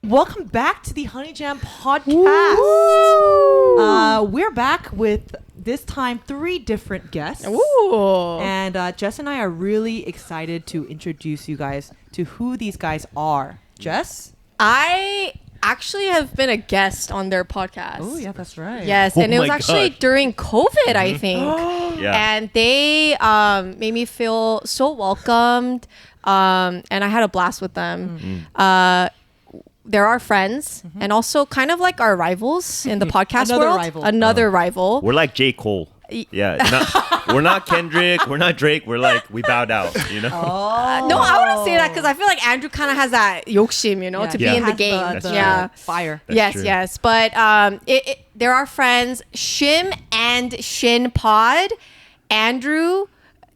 Welcome back to the Honey Jam Podcast. We're back with this time 3 different guests. Ooh. And Jess and I are really excited to introduce you guys to who these guys are. Jess? I actually have been a guest on their podcast. Oh, yeah, that's right. Yes, and it was actually during COVID, I think. And they made me feel so welcomed, and I had a blast with them. They're our friends and also kind of like our rivals in the podcast world. Another rival. We're like J. Cole. We're not Kendrick. We're not Drake. We're like, we bowed out, you know? No, I wouldn't say that because I feel like Andrew kind of has that 욕심, you know, to be in the game. Fire. Yes. But they're our friends, Shim and Shin Pod, Andrew,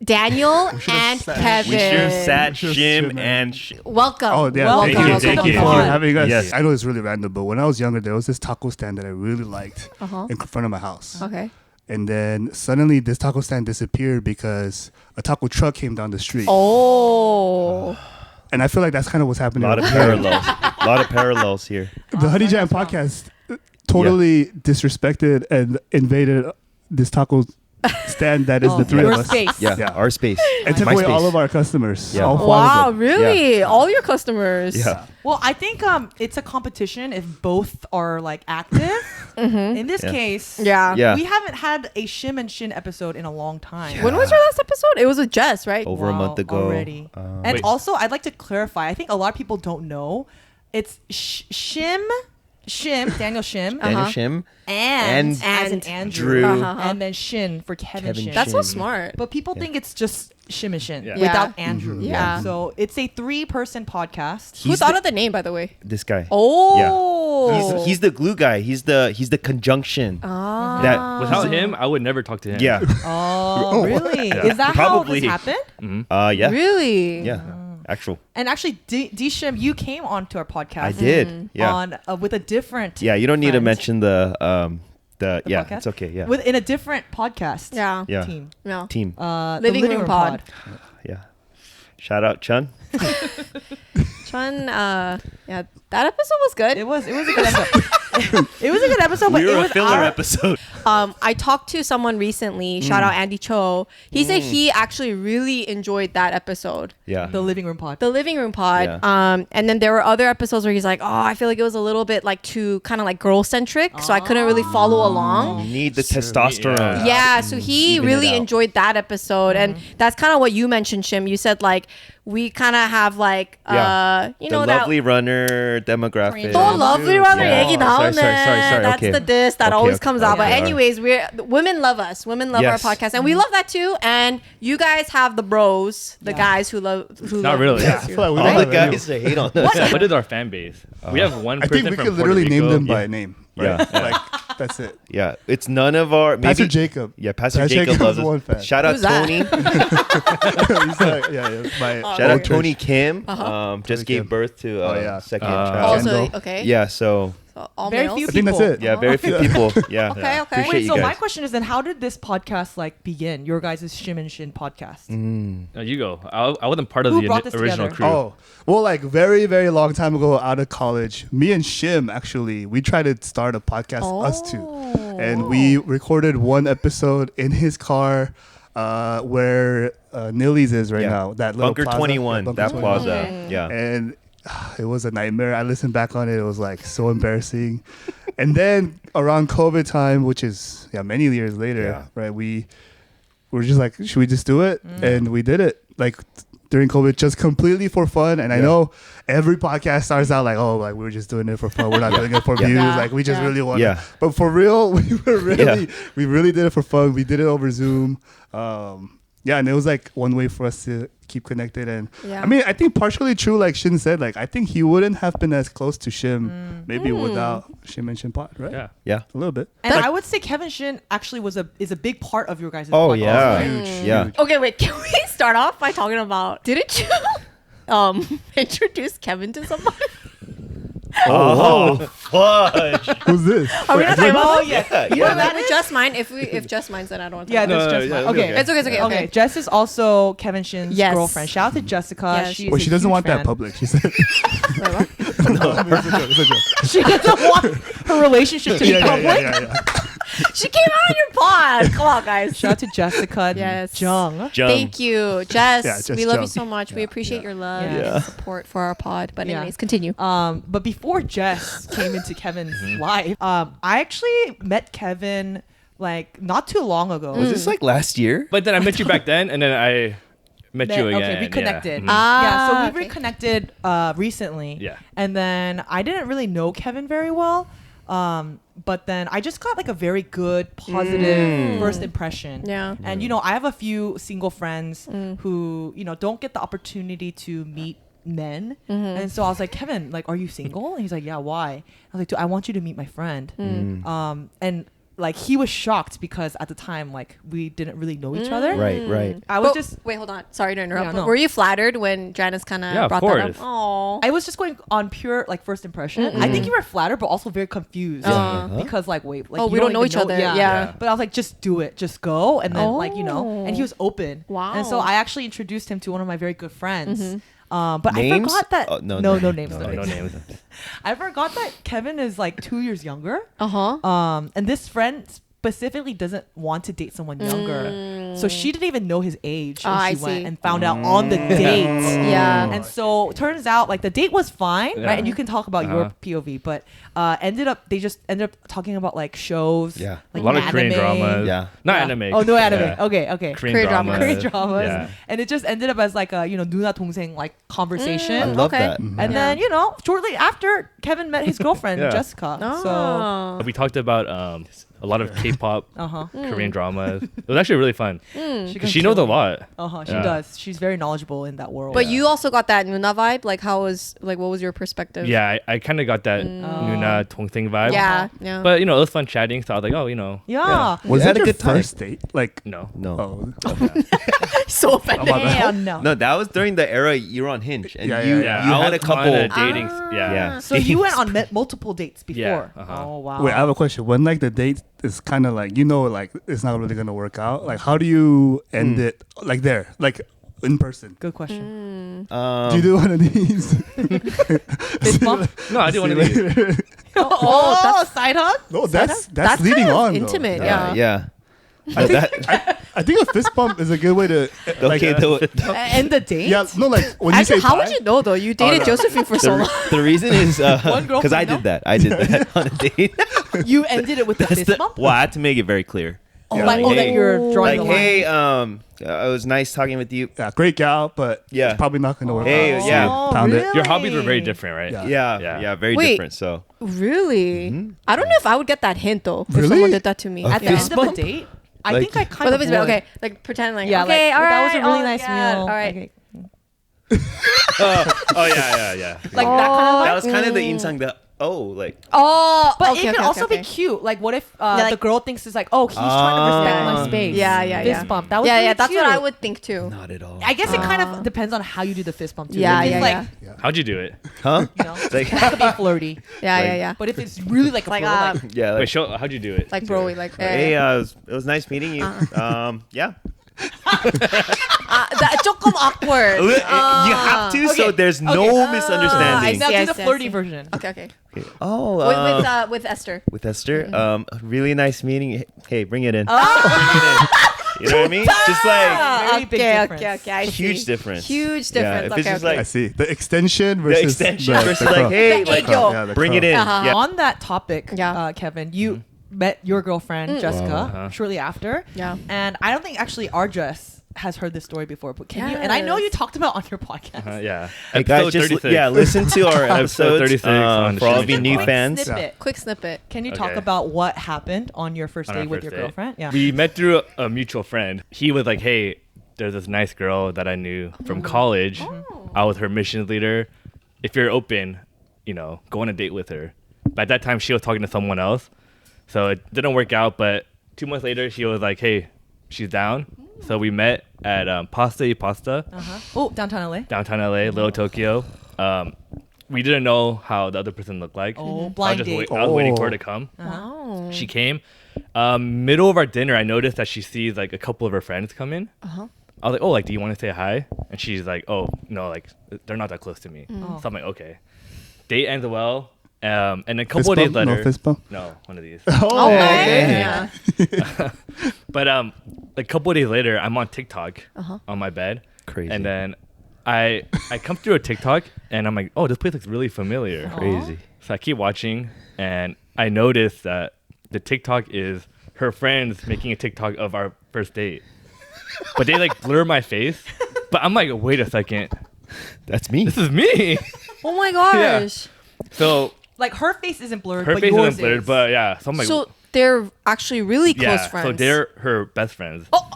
Daniel, and Kevin. We should have sat Shim and Welcome. Oh, yeah. Welcome. Thank you. For having us. Yes. I know it's really random, but when I was younger, there was this taco stand that I really liked in front of my house. Okay. And then suddenly this taco stand disappeared because a taco truck came down the street. Oh. And I feel like that's kind of what's happening. A lot of parallels here. The Honey Jam podcast totally disrespected and invaded this taco stand that is the three of us. Space. Yeah, our space. And took away all of our customers. Yeah. All 5 Wow, of them. really? All your customers? Yeah. Well, I think it's a competition if both are like active. In this case, Yeah. we haven't had a Shim and Shin episode in a long time. When was your last episode? It was with Jess, right? Over a month ago. Already. And also, I'd like to clarify. I think a lot of people don't know. It's Shim, Daniel Shim. Daniel Shim. And as in Andrew. Drew. And then Shin for Kevin Shin. That's so smart. But people think it's just Shim and Shin Yeah. without Andrew. Yeah. So it's a 3-person podcast. Who thought of the name, by the way? This guy. Oh. He's the glue guy. He's the conjunction. That Without him, I would never talk to him. Yeah. Oh, really? Is that Probably. how this happened? Yeah. Really? Yeah. Actual. And actually, D Shim, you came onto our podcast. I did. Yeah. On with a different. Yeah. You don't need to friend. mention the podcast? It's okay. Yeah. In a different podcast. Yeah. Yeah. Team. No. Team. The Living Room Pod. Yeah. Shout out Chun. Chun, yeah, that episode was good. It was a good episode. It was a good episode, but We it were was a filler episode. I talked to someone recently, shout out Andy Cho. He said he actually really enjoyed that episode. Yeah. the living room pod. The Living Room Pod. Yeah. And then there were other episodes where he's like, oh, I feel like it was a little bit like too kind of like girl centric. So I couldn't really follow along. You need the testosterone. Yeah, so he Even it really out. enjoyed that episode. And that's kind of what you mentioned, Shim. You said like, we kind of have like, you know, the that. lovely runner demographic. 또 lovely runner Yeah. 얘기 나오네. Sorry. That's Okay. the diss that Okay, always comes out. But okay. anyways, women love us. Women love Yes. our podcast, and we love that too. And you guys have the bros, the guys who love. Not really. Yeah, I feel like we All don't the have any. guys that hate on us. What is our fan base? We have one I person think we from could Puerto literally name Rico. them by name. Right? Yeah. Like, that's it. Yeah, it's none of our. Maybe, Pastor Jacob. Yeah, Pastor Pastor Jacob Jacob's loves one us. fan. Shout out Who's that? Tony. He's like, my Shout old out Tony church. Kim. Just Kim. gave birth to second child. Also, Kendall. okay. Yeah, so So all Very males. few I think that's it. yeah, very few people. Yeah. Okay. Appreciate Wait, you so guys. my question is then, how did this podcast like begin? Your guys' Shim and Shin podcast. No, you go. I wasn't part of Who the brought this original together? crew. Oh, well, like very, very long time ago out of college, me and Shim actually, we tried to start a podcast, us two. And we recorded one episode in his car where Nilly's is right now. That little Bunker plaza. 21, Bunker that 21. plaza. Yeah. And it was a nightmare. I listened back on it. It was like so embarrassing. And then around COVID time, which is many years later, right? We were just like, should we just do it? And we did it like during COVID, just completely for fun. And I know every podcast starts out like, oh, like we were just doing it for fun. We're not doing it for views. Yeah. Like we just really want. Yeah. But for real, we really did it for fun. We did it over Zoom. And it was like one way for us to keep connected. And I mean, I think partially true, like Shin said, like I think he wouldn't have been as close to Shim maybe without Shim and Shin Pod, right? Yeah. Yeah. A little bit. And I would say Kevin Shin actually is a big part of your guys' Oh podcast. yeah. Right? Yeah. Okay, wait. Can we start off by talking about? Didn't you introduce Kevin to someone? Oh, fudge. Who's this? Are we not talking about? Oh yeah. You know that with Just Mine. If Just Mine said I don't want to. Yeah, talk about that's No, just yeah, fine. Okay. okay. It's okay. It's okay. Okay, Jess is also Kevin Shin's Yes. girlfriend. Shout out to Jessica. Yes. She's Well, a she doesn't huge want fan. that public. She said. Wait, what? It's a joke. She doesn't want her relationship to be public. Yeah. She came out on your pod. Come on, guys. Shout out to Jessica. Yes. Jeong. Thank you, Jess. Yeah, Jess we love you Jeong. so much. We appreciate your love Yeah. and support for our pod. But Yeah. anyways, continue. But before Jess came into Kevin's life, I actually met Kevin like not too long ago. Was this like last year? But then I met you back then, and then I met you again. Okay, reconnected. Yeah. Yeah, so we okay. reconnected recently. Yeah. And then I didn't really know Kevin very well. But then I just got like a very good, positive first impression. Yeah. And you know, I have a few single friends who, you know, don't get the opportunity to meet men. And so I was like, Kevin, like, are you single? And he's like, yeah, why? I was like, dude, I want you to meet my friend. And like he was shocked because at the time like we didn't really know each other. Right. I was But- just wait, hold on. Sorry to interrupt. Yeah, but no. were you flattered when Janice kind of Yeah, of brought that course. up? Oh. I was just going on pure like first impression. I think you were flattered, but also very confused because like wait, like Oh, you we don't know even each other. Yeah. Yeah. But I was like, just do it, just go, and then like you know, and he was open. Wow. And so I actually introduced him to one of my very good friends. But Names? I forgot that Oh, no no names. names. No, no names. I forgot that Kevin is like 2 years younger. Uh-huh. And this friend specifically doesn't want to date someone younger. So she didn't even know his age when I she went see. and found out on the date. Yeah. And so turns out like the date was fine, Yeah. right? And you can talk about your Uh-huh. POV, but they just ended up talking about like shows, Yeah. like A lot of Korean anime. dramas. Yeah. Not Yeah. anime. Oh, no anime. Yeah. Okay. Korean dramas. Korean dramas. Yeah. And it just ended up as like a, you know, 누나 동생 like conversation. I love Okay. that. And then, you know, shortly after Kevin met his girlfriend, Yeah. Jessica. So, Oh. We talked about a lot of K-pop, uh-huh. Korean dramas. It was actually really fun. She, 'Cause she knows a lot. Uh-huh, she Yeah. does. She's very knowledgeable in that world. But you also got that Nuna vibe. Like, what was your perspective? Yeah, I kind of got that Nuna Tongthing vibe. Yeah. Yeah. But, you know, it was fun chatting. So I was like, oh, you know. Yeah. Was You had that a your good time. first date? Like, No. No. oh, so offended. Damn, no. No, that was during the era you were on Hinge, and Yeah, you Yeah, you I had a was on couple. dating. Yeah. Yeah. So you went on multiple dates before. Yeah, uh-huh. Oh, wow. wait, I have a question. When like the date is kind of like, you know, like it's not really gonna work out. Like, how do you end it? Like there, like in person. Good question. Do you do one of these? Fist bump? No, I do one of these. Oh, that's- side hug? No, that's leading kind of on. though. intimate. Yeah. Yeah. No, that, I think a fist bump is a good way to. Like, okay, End the date? yeah, no, like when you Actually, say how bye, would you know though? You dated no. Josephine for so long. the reason is One girlfriend, because I no? did that. I did that on a date. You ended it with the fist bump? Well, I had to make it very clear. Oh, Yeah. like, Like, that hey, you're drawing Like, the line. hey, it was nice talking with you. Yeah, great gal, but Yeah. it's probably not gonna work Hey, out. So yeah. pound it. Your hobbies were very different, right? Yeah. Yeah, very Wait. different. So Really? I don't know if I would get that hint though. If Really? someone did that to me At the fist end of a bump. date? I Like- think I kind But of that was would. okay. Like pretend like Yeah, okay, like, all right. that was a really oh, nice yeah, meal. All right. Okay. Oh, yeah. Like that kind of that vibe? was kind of the insang that like Oh, But okay, it can okay, also okay. be cute. Like, what if like- the girl thinks it's like, oh, he's trying to respect my space. Yeah. Fist bump. That was yeah, really yeah. That's what I cute. would think too. not at all. I guess it kind of depends on how you do the fist bump too. Yeah, If it's yeah, like, yeah. How'd you do it? Huh? you know, Like- that could be flirty. Yeah, Like- yeah, yeah. But if it's really like a Like, bro, like, Yeah. Wait, how'd you do it? Like broy, like Hey, it was nice meeting you. Yeah. that 조금 awkward. You have to, so okay, there's no okay. I misunderstanding. now do Yes, the yes, flirty yes. version. Okay, okay. Oh, With Esther. with Esther. Really nice meeting you. Hey, bring it in. Oh. Bring it in. You know what I mean? Just like Very big difference. okay. I huge see. difference. Huge Yeah, difference. if it's okay, just okay. I see the extension the versus extension the versus curl. like, hey, The like ego. Yeah, the bring curl. it in. Uh-huh. Yeah. On that topic, Yeah. Kevin, you met your girlfriend Jessica shortly after. Yeah. And I don't think actually our dress has heard this story before, but can you? And I know you Yes. talked about it on your podcast. Yeah. Hey guys, just 36. listen to our Episode episodes 36 on for all Shim of And you Shin new Quick fans. snippet. Quick snippet. Can you talk Okay. about what happened on your first On our date with first your date. girlfriend? Yeah. We met through a mutual friend. He was like, hey, there's this nice girl that I knew from college. I was her missions leader. If you're open, you know, go on a date with her. But at that time, she was talking to someone else. So it didn't work out. But 2 months later, she was like, hey, she's down. So we met at Pasta y Pasta, Oh, downtown LA. downtown LA, Little Tokyo. We didn't know how the other person looked like. Oh, blind date. I was waiting for her Oh. to come. Oh. She came. Middle of our dinner, I noticed that she sees like a couple of her friends come in. I was like, oh, like, do you want to say hi? And she's like, oh, no, like, they're not that close to me. So I'm like, okay. date ends well. And a couple of Fist days bump? later, No fist bump? no, one of these. Oh, Okay. okay. Yeah. But a couple of days later, I'm on TikTok on my bed. Crazy. And then I come through a TikTok and I'm like, oh, this place looks really familiar. Crazy. So I keep watching and I noticed that the TikTok is her friends making a TikTok of our first date. But they like blur my face. But I'm like, wait a second. That's me. This is me. Oh my gosh. So Like her face isn't blurred, her but face yours isn't blurred, is. but yeah. So I'm like, So they're actually really close yeah. friends. So they're her best friends. Oh.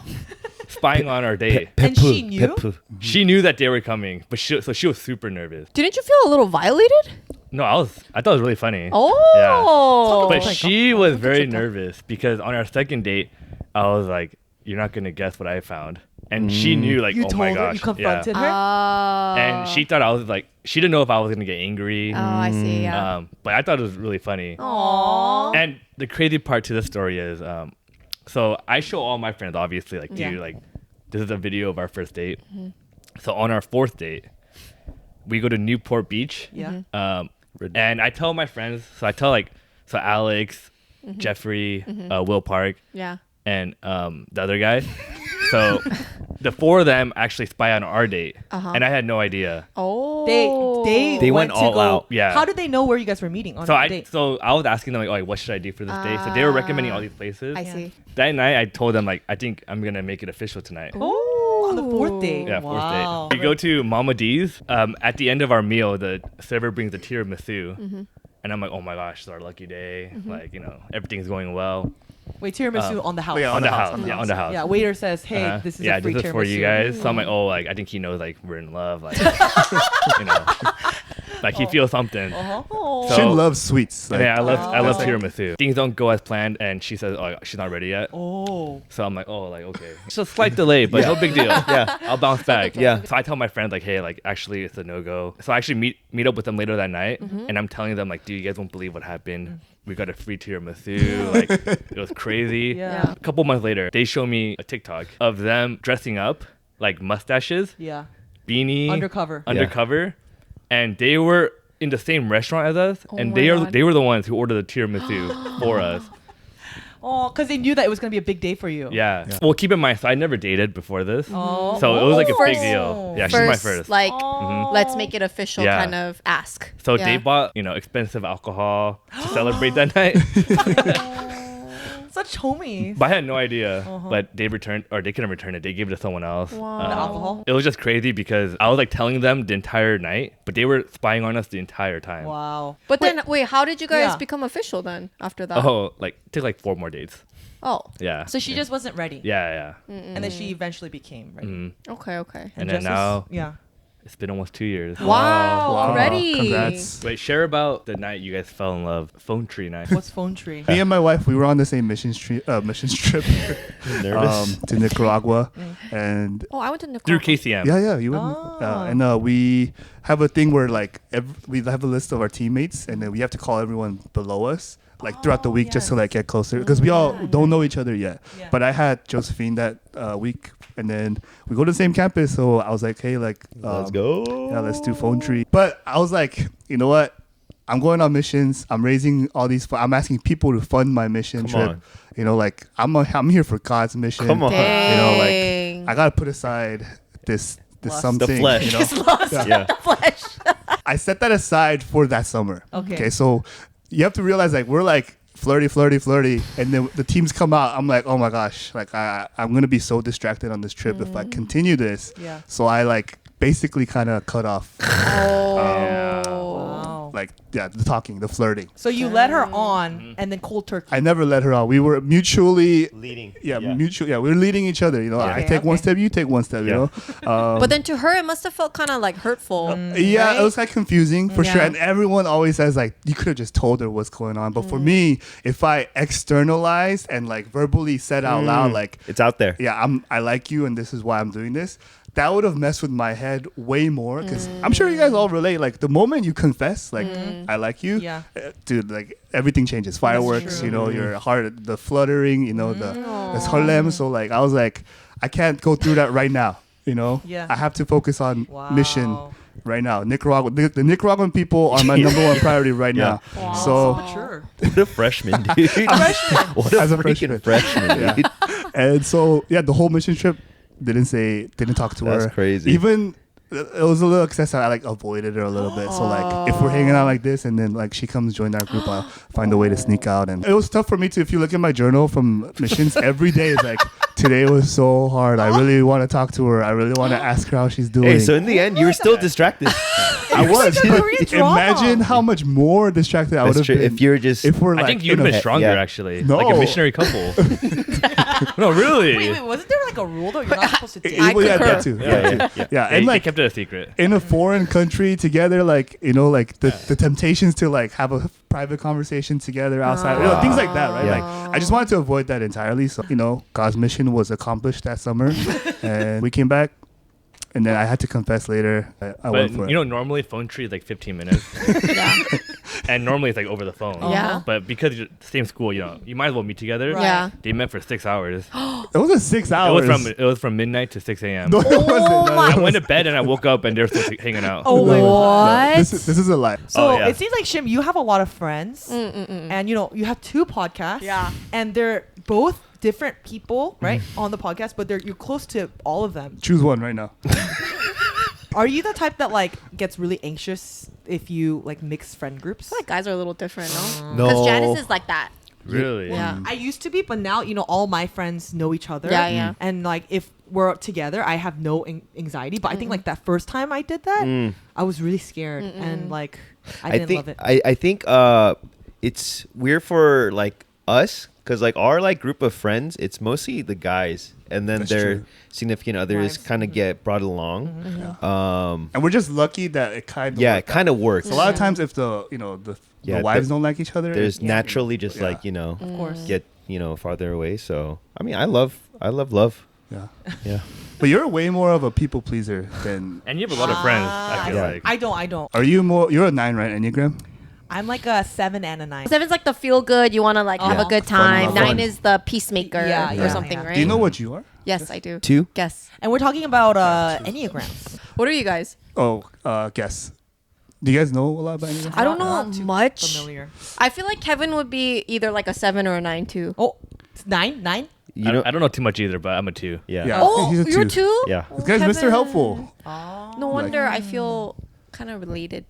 Spying on our date. And she knew? She knew that they were coming, but she was super nervous. Didn't you feel a little violated? No, I thought it was really funny. Oh. But my she God. was Look at very TikTok. nervous because on our second date, I was like, "You're not gonna guess what I found," and she knew like, You "Oh told my her? gosh!" You confronted her? And she thought I was like, she didn't know if I was gonna get angry. Oh, I see. Yeah. But I thought it was really funny. Aww. And the crazy part to this story is, so I show all my friends, obviously, like, dude, Yeah. like, this is a video of our first date. So on our fourth date, we go to Newport Beach. Yeah. And I tell my friends, so Alex, Jeffrey, Will Park, Yeah. and the other guy. So the four of them actually spy on our date, and I had no idea. Oh. They went to all go, out. Yeah. How did they know where you guys were meeting on So the date? I was asking them like, what should I do for this date? So they were recommending all these places. I see. That night, I told them like, I think I'm gonna make it official tonight. Oh, on the fourth date. Yeah, fourth Wow. date. We go to Mama D's. At the end of our meal, the server brings the tiramisu, and I'm like, oh my gosh, it's our lucky day. Like, everything's going well. Wait, tiramisu on the house. yeah, On the house, on the yeah, house. on the house. Yeah, waiter says, "Hey, Uh-huh. this is yeah, a free this is tiramisu for you guys." So I'm like, oh, like I think he knows like we're in love, like like he feels something. Oh. So- Shin loves sweets. Like, Yeah, I love Oh. tiramisu. Things don't go as planned, and she says, "Oh, she's not ready yet." Oh. So I'm like, "Oh, like okay." It's a slight delay, but no big deal. Yeah. I'll bounce back. Yeah. So I tell my friends like, "Hey, like actually, it's a no go." So I actually meet up with them later that night, and I'm telling them like, "Dude, you guys won't believe what happened. We got a free tiramisu. Like it was crazy." Yeah. A couple months later, they show me a TikTok of them dressing up like mustaches, Yeah. beanie, Undercover. and they were in the same restaurant as us, Oh and my God. they were the ones who ordered the tiramisu for us. Oh, because they knew that it was gonna be a big day for you. Yeah. Well, keep in mind, so I never dated before this, Oh. so it was like a big First- deal. Yeah, she's my first. Like, Oh. let's make it official Yeah. kind of ask. So Yeah. they bought expensive alcohol to celebrate that night, Such homies. but I had no idea. But they returned, or they couldn't return it. They gave it to someone else. Wow. The alcohol. It was just crazy because I was like telling them the entire night, but they were spying on us the entire time. Wow. But then, wait, how did you guys Yeah. become official then after that? Oh, like took like 4 more dates. Oh. Yeah. So she just wasn't ready. Yeah. And then she eventually became ready. Mhm. Okay, okay. And then just now- yeah. It's been almost 2 years. Wow, Wow. already. Congrats. Wait, share about the night you guys fell in love. Phone tree night. What's phone tree? Me and my wife, we were on the same mission trip Nervous. to Nicaragua, and Oh, I went to Through Nicaragua. KCM. yeah, you went. Ah. And we have a thing where like we have a list of our teammates, and then we have to call everyone below us like throughout the Oh, week just to yes. like get closer because we all don't know each other yet. Yeah. But I had Josephine that week, and then we go to the same campus, so I was like, hey, like Let's go. yeah, let's do phone tree. But I was like, you know what? I'm going on missions. I'm raising all these. I'm asking people to fund my mission Come trip. on. You know, like I'm here for God's mission. Come on. You know, like Dang. I gotta put aside this Lust. something. The flesh. You know? Yeah. Flesh. I set that aside for that summer. Okay. So you have to realize like we're like flirty, and then the teams come out. I'm like, oh my gosh, like I'm gonna be so distracted on this trip if I continue this. Yeah. So I like basically kind of cut off Wow. like the talking, the flirting. So you let her on and then cold turkey. I never let her out. We were mutually. Leading. Mutual. Yeah, we're leading each other. You know, I Okay, take one okay. step, you take one step. You Yeah. know, But then to her, it must have felt kind of like hurtful. yeah, right? it was like confusing for sure. Yeah. And everyone always says like you could have just told her what's going on. But for me, if I externalized and like verbally said out loud, like It's out there. yeah, I like you and this is why I'm doing this. That would have messed with my head way more because I'm sure you guys all relate. Like the moment you confess, like I like you, Yeah. dude, like everything changes. Fireworks, true. you know, your heart, the fluttering, you know, the 설렘. So like I was like, I can't go through that right now. You know, Yeah. I have to focus on mission. right now. Nicaraguan. The Nicaraguan people are my number one priority right now. Wow. So Mature. What a freshman, dude. What a As a freaking freshman, Yeah. dude. and so yeah, the whole mission trip didn't talk to her. That's crazy. Even it was a little excessive. I like avoided her a little bit. So like if we're hanging out like this and then like she comes join our group, I'll find a way to sneak out. And it was tough for me too. If you look at my journal from missions, every day is like, today was so hard. I really want to talk to her. I really want to ask her how she's doing. Hey, so in the end, you were still distracted. I was. like a but Korean drama. imagine how much more distracted I would That's have true. been If you're just if we're I like think you'd in have a- been stronger Yeah. actually, No. like a missionary couple. No, really. Wait, wasn't there like a rule though? You're not supposed to date. I well, yeah, concur. that too. Yeah, that too. yeah, Yeah, Yeah, and you like kept it a secret. in a foreign country together, like like the temptations to like have a private conversation together outside, things like that, right? Yeah. Like I just wanted to avoid that entirely. So God's mission was accomplished that summer, and we came back, and then I had to confess later. I But went for it. normally phone tree is like 15 minutes, Yeah. and normally it's like over the phone. Yeah. But because you're the same school, you might as well meet together. Right. Yeah. They met for 6 hours. It wasn't 6 hours. It was from midnight to 6 a.m. No, it wasn't. No, my- it I went to was- bed and I woke up and they're still hanging out. Oh my God. What? This is a lie. So Oh, yeah. it seems like Shim, you have a lot of friends, and you have 2 podcasts. Yeah. and they're both different people, right, on the podcast, but you're close to all of them. Choose one right now. Are you the type that like gets really anxious if you like mix friend groups? I feel like guys are a little different, no? No. Because Janice is like that. Really? Yeah. I used to be, but now all my friends know each other. Yeah, yeah. And like if we're together, I have no anxiety. But I think like that first time I did that, I was really scared and like I didn't think love it. I think it's weird for like us because like our like group of friends, it's mostly the guys, and then That's their true. significant others Wives. kind of get brought along. And we're just lucky that it kind of Yeah, it kind of works. A lot of times, if the Yeah, the wives the- don't like each other, There's it- naturally just Yeah. like of course. get farther away. So I mean, I love love. yeah. Yeah. But you're way more of a people pleaser than. And you have a lot of friends, I feel Yeah. like. I don't. Are you more? You're a 9, right? Enneagram. I'm like a 7 and a 9. Seven's like the feel good. You want to like have a good time. Fun. 9 is the peacemaker Yeah, or yeah, something, yeah. right? Do you know what you are? Yes, I do. 2. Guess. And we're talking about Enneagrams. What are you guys? Oh, guess. Do you guys know a lot about Enneagram? I don't Not know too much. Familiar. I feel like Kevin would be either like a 7 or a 9 too. Oh, it's 9? You know. I don't know too much either, but I'm a 2. Yeah. Yeah. Oh, he's a you're 2. 2? Yeah. Oh, This guy's Mr. Kevin. Helpful. No wonder I feel kind of related.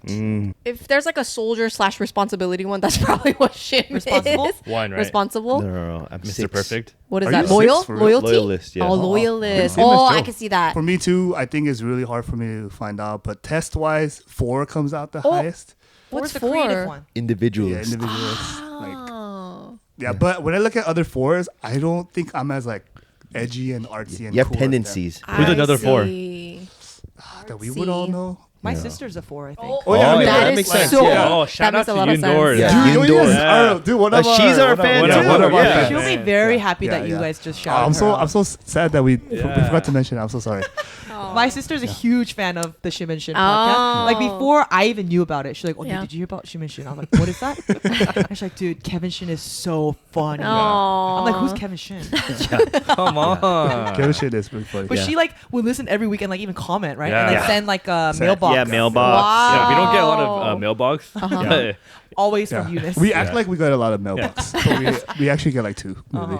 Mm. If there's like a soldier / responsibility one, that's probably what Shim Responsible? is. 1, right? Responsible. No. I'm Mr. 6. Perfect. What is Are that? you Loyal? 6 for real? Loyalty? Loyalist, yeah. Oh, Oh, loyalist. same as Oh, Joe. I can see that. For me too, I think it's really hard for me to find out. But test wise, 4 comes out the Oh. highest. What's the 4? creative one? Yeah, Individualist. individualists. Like, Oh. yeah, but when I look at other 4s, I don't think I'm as like edgy and artsy and You have cool as them. tendencies. Who's another 4? see. That we would all know. My Yeah. sister's a 4, I think. Oh, yeah, I mean, that that is makes sense, so. yeah. Oh, shout that out makes a to lot you of sense. Doors. Yeah. Dude, Yun you guys Dor. are- dude, one of She's our fan one of too. one of our Yeah. fans. She'll be Man. very happy Yeah, that you yeah. guys just shouted I'm her so out. I'm so sad that we Yeah. forgot to mention. I'm so sorry. My sister's a huge fan of the Shim and Shin Oh. podcast. Like before I even knew about it, she's like, "Oh, Yeah. dude, did you hear about Shim and Shin?" I'm like, "What is that?" And she's like, "Dude, Kevin Shin is so funny." I'm like, "Who's Kevin Shin?" Come on. Kevin shit is pretty funny. But Yeah. she like would listen every week and like even comment, right? Yeah. And like Yeah. send like a Send- mailbox. Yeah, mailbox. Wow. Yeah, we don't get a lot of mailbox. Uh-huh. Always Yeah. from Eunice. We act Yeah. like we got a lot of mailbox, but we actually get like 2. Really.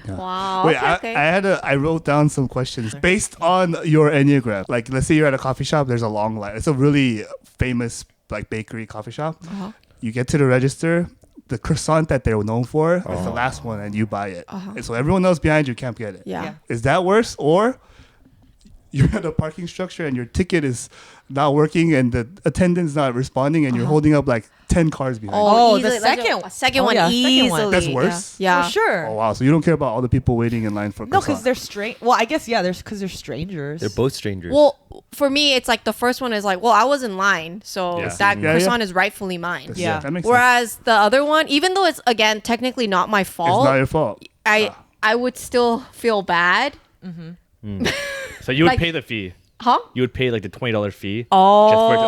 Yeah. Wow. Wait, okay. I wrote down some questions based on your Enneagram. Like, let's say you're at a coffee shop. There's a long line. It's a really famous like bakery coffee shop. You get to the register. The croissant that they're known for is the last one, and you buy it. And so everyone else behind you can't get it. Yeah. Yeah. Is that worse, or you're at a parking structure and your ticket is not working and the attendant's not responding and you're holding up like 10 cars behind you? Oh, the easily. Like, second- second oh, one yeah, second easily. one. That's worse? Yeah. For sure. Oh wow! So you don't care about all the people waiting in line for No, croissant? because they're strange. Well, I guess yeah. Because they're strangers. They're both strangers. Well, for me, it's like the first one is like, well, I was in line, so Yeah. that Yeah, croissant is rightfully mine. Yeah. that makes sense. Whereas the other one, even though it's again technically not my It's fault, not your fault. I would still feel bad. So you would Like- pay the fee. Huh? You would pay like the $20 fee. Oh. Just for it to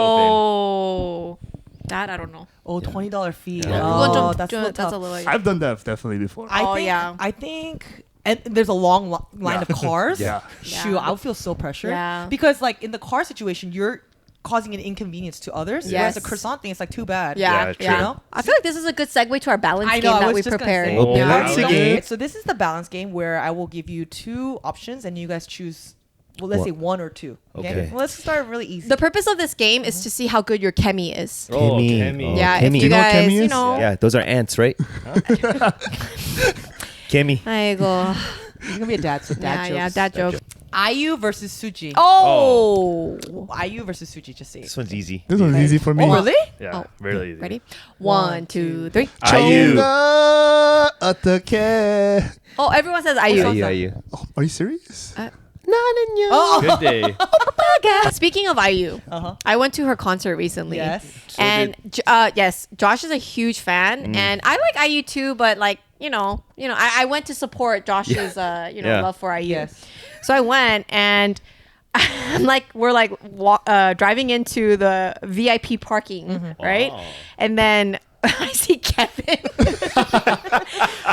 open. That I don't know. Oh, $20 fee. Yeah. Oh, That's that's a little tough. a little. I've done that definitely before. Oh, yeah. I think, and there's a long line Yeah. of cars. Yeah. Shoot, Yeah. I would feel so pressured. Yeah. Because like in the car situation, you're causing an inconvenience to others. Yes. Whereas the croissant thing, it's like too bad. Yeah, Yeah, true. You know? I feel like this is a good segue to our balance I game know, I that was we just gonna prepared. say. Oh, Yeah. balance game. So this is the balance game where I will give you 2 options and you guys choose. Well, let's say 1 or 2. Okay. Well, let's start really easy. The purpose of this game is to see how good your chemi is. Oh, Kemi. Kemi. Oh, Yeah, Kemi. if You you know what guys, Kemi you is? know. Yeah, those are ants, right? Kemi. 아이고. It's gonna be a dad, so dad jokes. Yeah, dad joke. IU versus Suji. Oh. IU versus Suji. Just say it. This one's easy. This one's easy for me. Oh, really? Yeah, Oh, really easy. Ready? 1, 2, 3. IU. 어떡해. Oh, everyone says IU. IU. Oh, are you serious? Oh. Good day. Speaking of IU, Uh-huh. I went to her concert recently. Yes. And yes, Josh is a huge fan, and I like IU too. But like I went to support Josh's Yeah. love for IU. Yes. So I went, and we're driving into the VIP parking, right? Wow. And then I see Kevin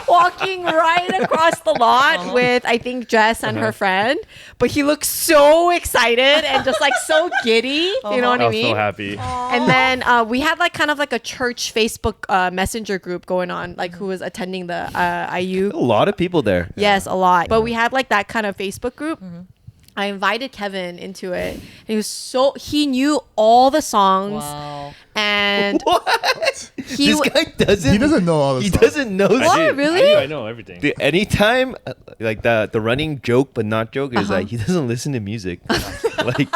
walking right across the lot with, I think, Jess and her friend. But he looks so excited and just like so giddy. You know what I I was mean? so happy. And then we had like kind of like a church Facebook messenger group going on, like who was attending the IU. A lot of people there. Yes, a lot. But we had like that kind of Facebook group. I invited Kevin into it. And he knew all the songs. Wow. And What? he This guy doesn't. He doesn't know all the He songs. doesn't know. What? I did. Really? I know everything. Dude, anytime, like the running joke but not joke is like he doesn't listen to music. Like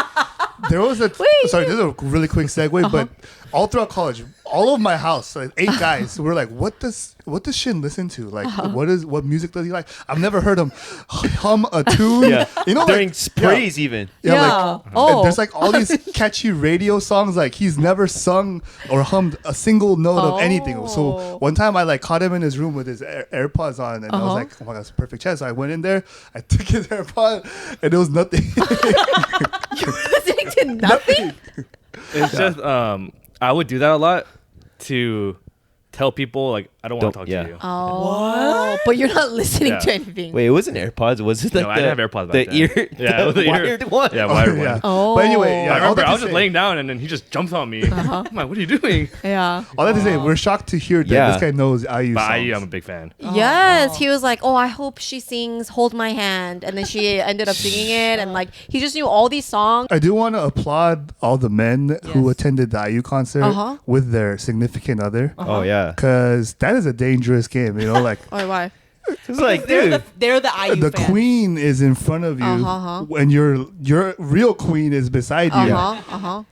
There was a Wait. sorry, this is a really quick segue, but all throughout college, all of my house, like 8 guys, were like, "What does Shin listen to? Like, what music does he like?" I've never heard him hum a tune. yeah, You know, during like, sprays even. Yeah, Yeah. like Oh. there's like all these catchy radio songs. Like he's never sung or hummed a single note of anything. Oh. So one time I like caught him in his room with his AirPods on, and I was like, "Oh my god, that's a perfect chance." So I went in there, I took his AirPod, and it was nothing. listening to nothing. It's just I would do that a lot to tell people like I don't want to talk yeah. to you. Oh, but you're not listening Yeah. to anything. Wait, it wasn't AirPods. Was it like No, I didn't have AirPods back the ear? then. Yeah, it was the the ear. wired one. Yeah, wired yeah. one. Oh. But anyway, yeah, I all remember that I to was just say- laying down and then he just jumps on me. I'm like, what are you doing? Yeah. All that to say, we're shocked to hear that Yeah. this guy knows IU But songs. IU, I'm a big fan. Yes, he was like, "Oh, I hope she sings Hold My Hand," and then she ended up singing it, and like he just knew all these songs. I do want to applaud all the men who Yes. attended the IU concert Uh-huh. with their significant other, Oh yeah. because that is a dangerous game. You know, like Oh, why? It's like, They're dude. the IU the fans. queen is in front of you, Uh-huh. and your real queen is beside you.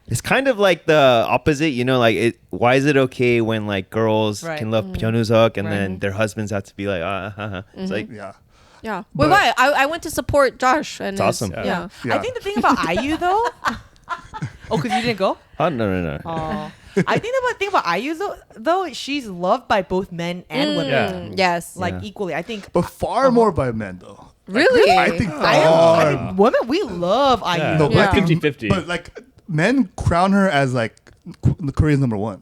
It's kind of like the opposite, you know. Like, why is it okay when like girls Right. can love Pyeonwoo and Right. then their husbands have to be like, It's like, Yeah. Yeah. But- Wait, why? I went to support Josh, and It's awesome. Yeah. Yeah. I think the thing about IU though. Oh, because you didn't go. oh no. Oh, I think the thing about IU though, she's loved by both men and women, Yeah. Yes. like Yeah. equally. I think. But far more by men, though. Really? I think I far. mean, women, we love IU. Yeah. No, but I Yeah. think 50-50. But like men crown her as like Korea's #1.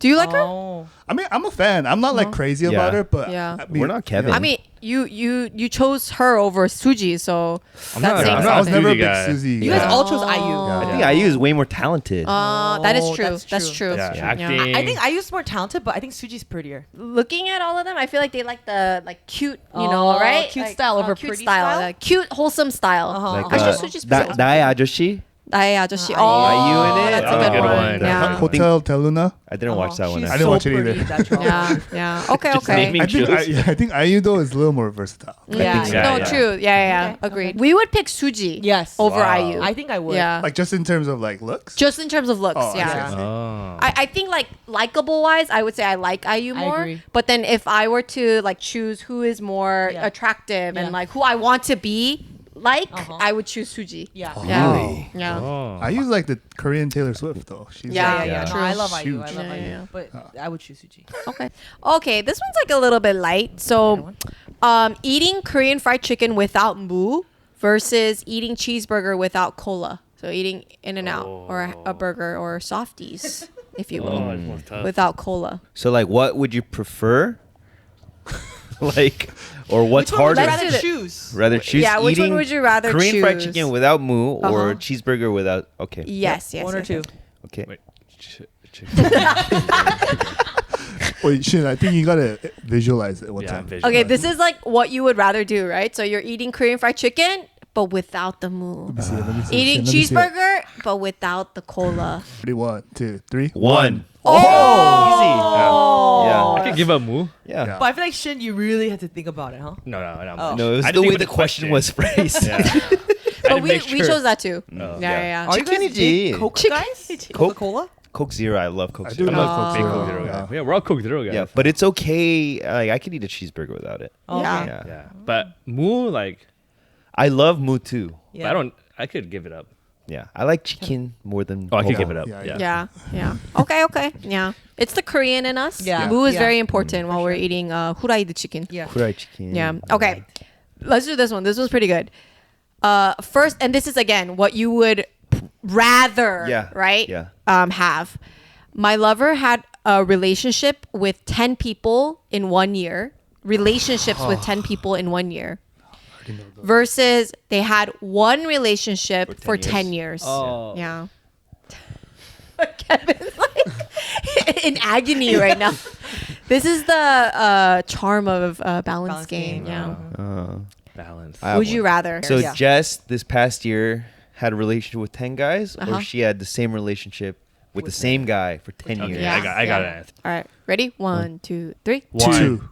Do you like her? Oh. I mean, I'm a fan. I'm not like crazy about Yeah. her, but Yeah. I mean, We're not Kevin. I mean, you chose her over Suji, so I'm that's not- saying I'm I not was something. never a Suzy big guy. Suzy. You guys guy. all chose IU. Yeah. I think IU is way more talented. That is Oh, true. that's That's true. true. Yeah, Yeah. acting. I think IU's more talented, but I think Suji's prettier. Looking at all of them, I feel like they like the cute, Oh, right? cute Like, style over cute pretty style, style? like cute, wholesome style. Uh-huh. Like, Actually, Suji's pretty. Dae Ajoshi. Dae Ajoshi. IU. Oh, IU in it. that's That a was good a good one. one. Yeah. Hotel Teluna. I didn't watch that one. She's I didn't so watch it pretty, either. that girl. Yeah. Okay. Just Okay. naming I think shows. I think IU though is a little more versatile. Yeah. so. No, Yeah. true. Yeah. Agreed. We would pick Suji. Yes. Over Wow. IU. I think I would. Yeah. Like just in terms of like looks. Just in terms of looks. Oh, I yeah. see. Oh. I think like likable wise, I would say I like IU I more. agree. But then if I were to like choose who is more Yeah. attractive Yeah. and like who I want to be like, Uh-huh. I would choose Suji. Yeah. Yeah. Really? Yeah. Oh. I use like the Korean Taylor Swift though. She's Yeah, like, Yeah. True. No, I love IU. I Huge. love Yeah, IU. yeah. But I would choose Suji. Okay. Okay. This one's like a little bit light. So, eating Korean fried chicken without moo versus eating cheeseburger without cola. So eating In-N-Out or a burger or softies, if you will, Oh, it's more tough. without cola. So like, what would you prefer? Like, or what's Which one would harder? you Let's rather do it. choose? choose? Rather choose Yeah, which one eating would you rather Korean fried choose? chicken without moo or Uh-huh. cheeseburger without? Okay. Yes, yes. One or yes, two. yes. Okay. Wait. Wait, shit, I think you gotta visualize it one Yeah, time. visual. Okay, this is like what you would rather do, right? So you're eating Korean fried chicken, but without the moo. Let me see it, let me see it. Eating Let me see it. cheeseburger, but without the cola. Ready, 1, 2, 3. One. Oh, I could give up moo. Yeah. But I feel like Shin, you really had to think about it, huh? No. Oh. No, it was I the didn't way think the of the question was phrased. Yeah. But we chose that too. Oh. Yeah. Are you guys Chicken big is- Coke Chicken- guys? Coke? Coca-Cola? Coke Zero. I love Coke I do Zero. love Coke Big Zero. Coke Zero Yeah. guy. Yeah, we're all Coke Zero guys. Yeah, but it's okay. Like I could eat a cheeseburger without it. Oh, Yeah. okay. Yeah. yeah, but moo, like I love moo too. Yeah. I could give it up. Yeah, I like chicken more than. Oh, I could Yeah. give it up. Yeah, Yeah. Yeah. Okay. Yeah. It's the Korean in us. Yeah. Moo is Yeah. very important while we're eating hu라이드 chicken. Yeah. Fried chicken. Yeah. Okay. Let's do this one. This was pretty good. First, and this is again what you would rather, Yeah. right? Yeah. Have. My lover had a relationship with 10 people in 1 year. Relationships with 10 people in 1 year. Versus they had one relationship for 10 years. Oh. Yeah. Kevin's like in agony right now. This is the charm of balance game. Yeah. Balance. I have Would you one. rather? So Yeah. Jess this past year had a relationship with 10 guys, Uh-huh. or she had the same relationship with the same guy for 10 Okay, years. Yeah. I got an answer. All right. Ready? 1, 2, 3. One. 2.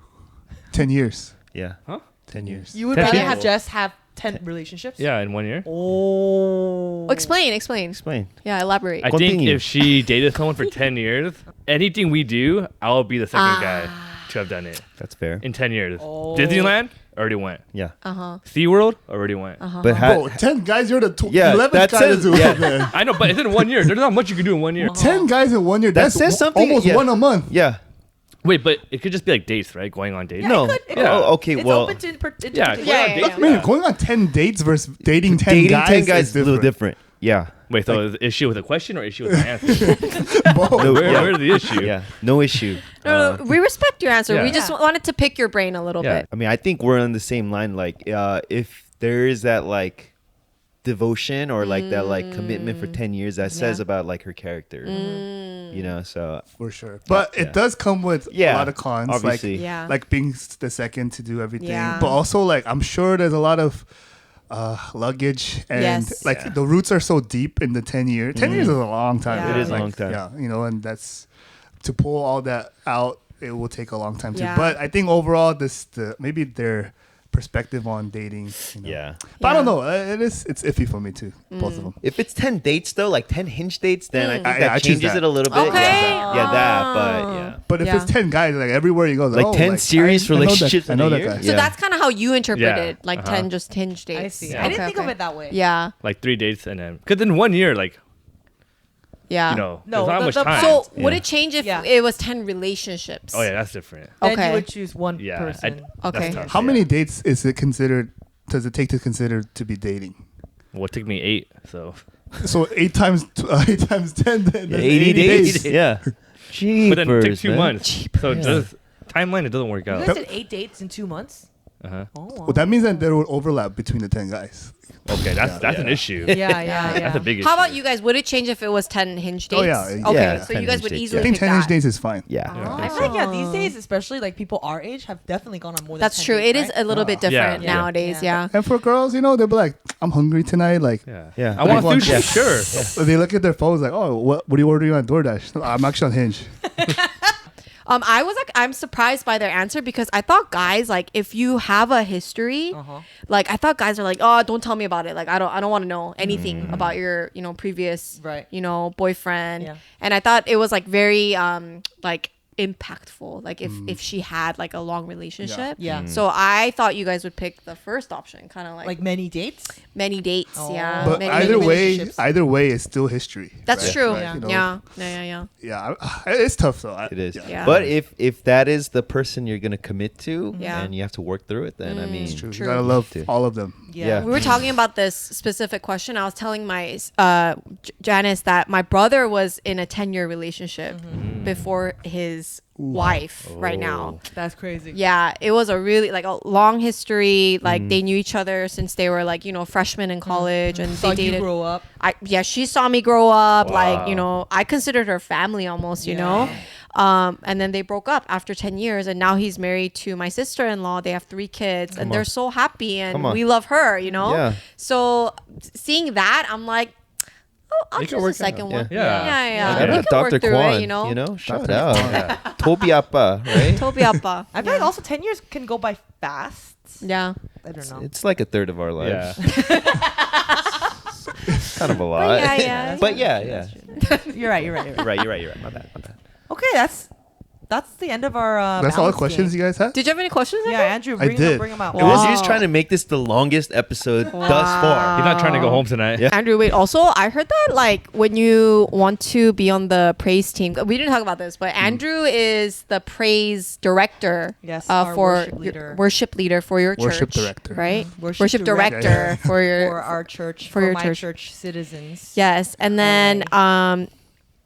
10 years. Yeah. Huh? 10 years. You would 10 rather people. have Jess have 10 relationships? Yeah, in 1 year. Oh. Explain. Explain. Yeah, elaborate. I think Continue. if she dated someone for 10 years, anything we do, I'll be the second guy to have done it That's fair. in 10 years. Oh. Disneyland already went. Yeah. SeaWorld already went. But Bro, 10 guys, you're the Yeah, 11th that guy to says- do yeah. it, man. I know, but it's in 1 year. There's not much you can do in 1 year. 10 guys in 1 year. That That's says something, almost yeah. one a month. Yeah. Wait, but it could just be like dates, right? Going on dates. Yeah, No. it could- it Yeah. could. Oh, okay, It's well- open to interpretation. Yeah, Yeah. I mean, going on 10 dates versus dating 10 Dating guys, 10 guys is is a little different. Yeah. Wait, so is the issue with a question or issue with an answer? Both. No, yeah. Where's the issue? Yeah. No issue. No, we respect your answer. yeah. We just wanted to pick your brain a little Yeah. bit. I mean, I think we're on the same line. Like, if there is that like devotion or like that like commitment for 10 years, that says Yeah. about like her character. You know, so For sure. But Yeah. it does come with Yeah, a lot of cons. obviously. Yeah. Like being the second to do everything. Yeah. But also, like, I'm sure there's a lot of luggage. And, Yes. like, Yeah. the roots are so deep in the 10 years. 10 years is a long time. Yeah. It is a Like, long time. Yeah. You know, and that's to pull all that out, it will take a long time too. Yeah. But I think overall, maybe their perspective on dating. You know. yeah. But I don't Yeah. know. It's iffy for me too. Both of them. If it's 10 dates though, like 10 hinge dates, then I think I that choose changes that. it a little bit. Okay. Yeah, that. But yeah. But if Yeah. it's 10 guys, like everywhere you go, Like 10 serious I know that- relationships I in know a that year? guy. So Yeah. that's kind of how you interpret Yeah. it, like Uh-huh. 10 just hinge dates. I see. Yeah. I didn't Okay, think of okay. it that way. Yeah. Like 3 dates and then, because in 1 year, like, Yeah. you know, No, there's not the- much the- time. So would Yeah. it change if Yeah. it was 10 relationships? Oh yeah, that's different. Then Okay. you would choose one Yeah. person. Okay. That's tough, How yeah. many dates is it considered? Does it take to consider to be dating? Well, it took me 8, so. So 8 times 10, then Yeah, that's 80 days. Yeah. But then it took 2 man. months. So it does, timeline, it doesn't work You out. guys did 8 dates in 2 months? Uh-huh. Oh, wow. Well, that means that there would overlap between the 10 guys. Okay, that's an issue. yeah. That's a big issue. How about you guys? Would it change if it was 10 hinge dates? Oh, yeah. Okay, Yeah, so 10 you guys hinge would dates, easily I think pick 10 inch that. days is fine. Yeah. I feel like these days, especially like people our age, have definitely gone on more than That's 10 true. dates, It is right? a little bit different Yeah. nowadays. Yeah. Yeah. And for girls, you know, they'll be like, I'm hungry tonight. Like, Yeah. Yeah. I want Like, sushi, yeah. sure. they look at their phones like, oh, what are you ordering on DoorDash? I'm actually on Hinge. I'm surprised by their answer because I thought guys, like, if you have a history, like, I thought guys are like, oh, don't tell me about it. Like, I don't want to know anything about your, previous, Right. boyfriend. Yeah. And I thought it was like very, like, impactful. Like, if she had like a long relationship. Yeah. So I thought you guys would pick the first option, kind of Like many dates? many dates. Oh. Yeah. But many, either many way, relationships. it's still history. That's right? true. Like, Yeah. you know, Yeah. it's tough though. It is. Yeah. But if that is the person you're going to commit to Yeah. and you have to work through it, then I mean, It's true. True. You gotta love Too. all of them. Yeah. We were talking about this specific question. I was telling my Janice that my brother was in a 10-year relationship before his wife right now. That's crazy. Yeah, it was a really like a long history. Like they knew each other since they were like, you know, freshmen in college, and Saw they dated. you grow up. She saw me grow up. Wow. Like, you know, I considered her family almost, you know. And then they broke up after 10 years, and now he's married to my sister-in-law. They have 3 kids, and they're so happy, and we love her, you know. Yeah. So seeing that, I'm like, I'll It can choose work the second out. one. Yeah. Yeah. Yeah, We can work Dr. through Kwan, it, you know. shout out. Toby Appa, right? Toby Appa. I feel like also 10 years can go by fast. Yeah. I don't know. It's like a third of our lives. Yeah. Kind of a lot. yeah. But yeah. You're right. You're right. You're right. My bad. Okay, that's the end of our. That's all the balance questions game. you guys had? Did you have any questions? Yeah, Andrew, I did. bring them out. It was Wow. just trying to make this the longest episode thus far. He's not trying to go home tonight. Yeah. Andrew, wait, also, I heard that, like, when you want to be on the praise team, we didn't talk about this, but Andrew is the praise director. Yes, for our worship your leader. worship leader for your Worship church. director. Right? Worship director director. for your for our church, for your my church. church citizens. Yes, and then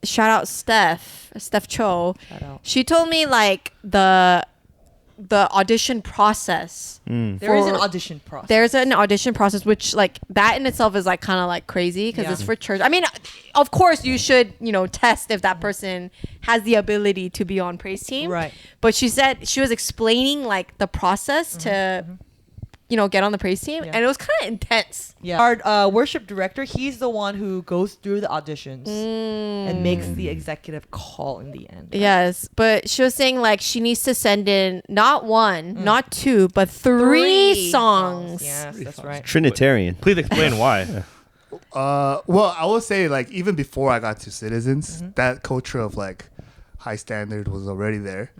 shout out Steph Cho. Shout out. She told me like the audition process. There is an audition process. There's an audition process, which like that in itself is like kind of like crazy because it's for church. I mean, of course you should, you know, test if that person has the ability to be on praise team. Right. But she said she was explaining like the process to, you know, get on the praise team, and it was kind of intense. Yeah. Our worship director, he's the one who goes through the auditions and makes the executive call in the end. Yes, but she was saying like she needs to send in not one, not 2, but 3 songs. Yes, that's right. Trinitarian. Please explain why. Well, I will say, like, even before I got to Citizens, that culture of like high standard was already there.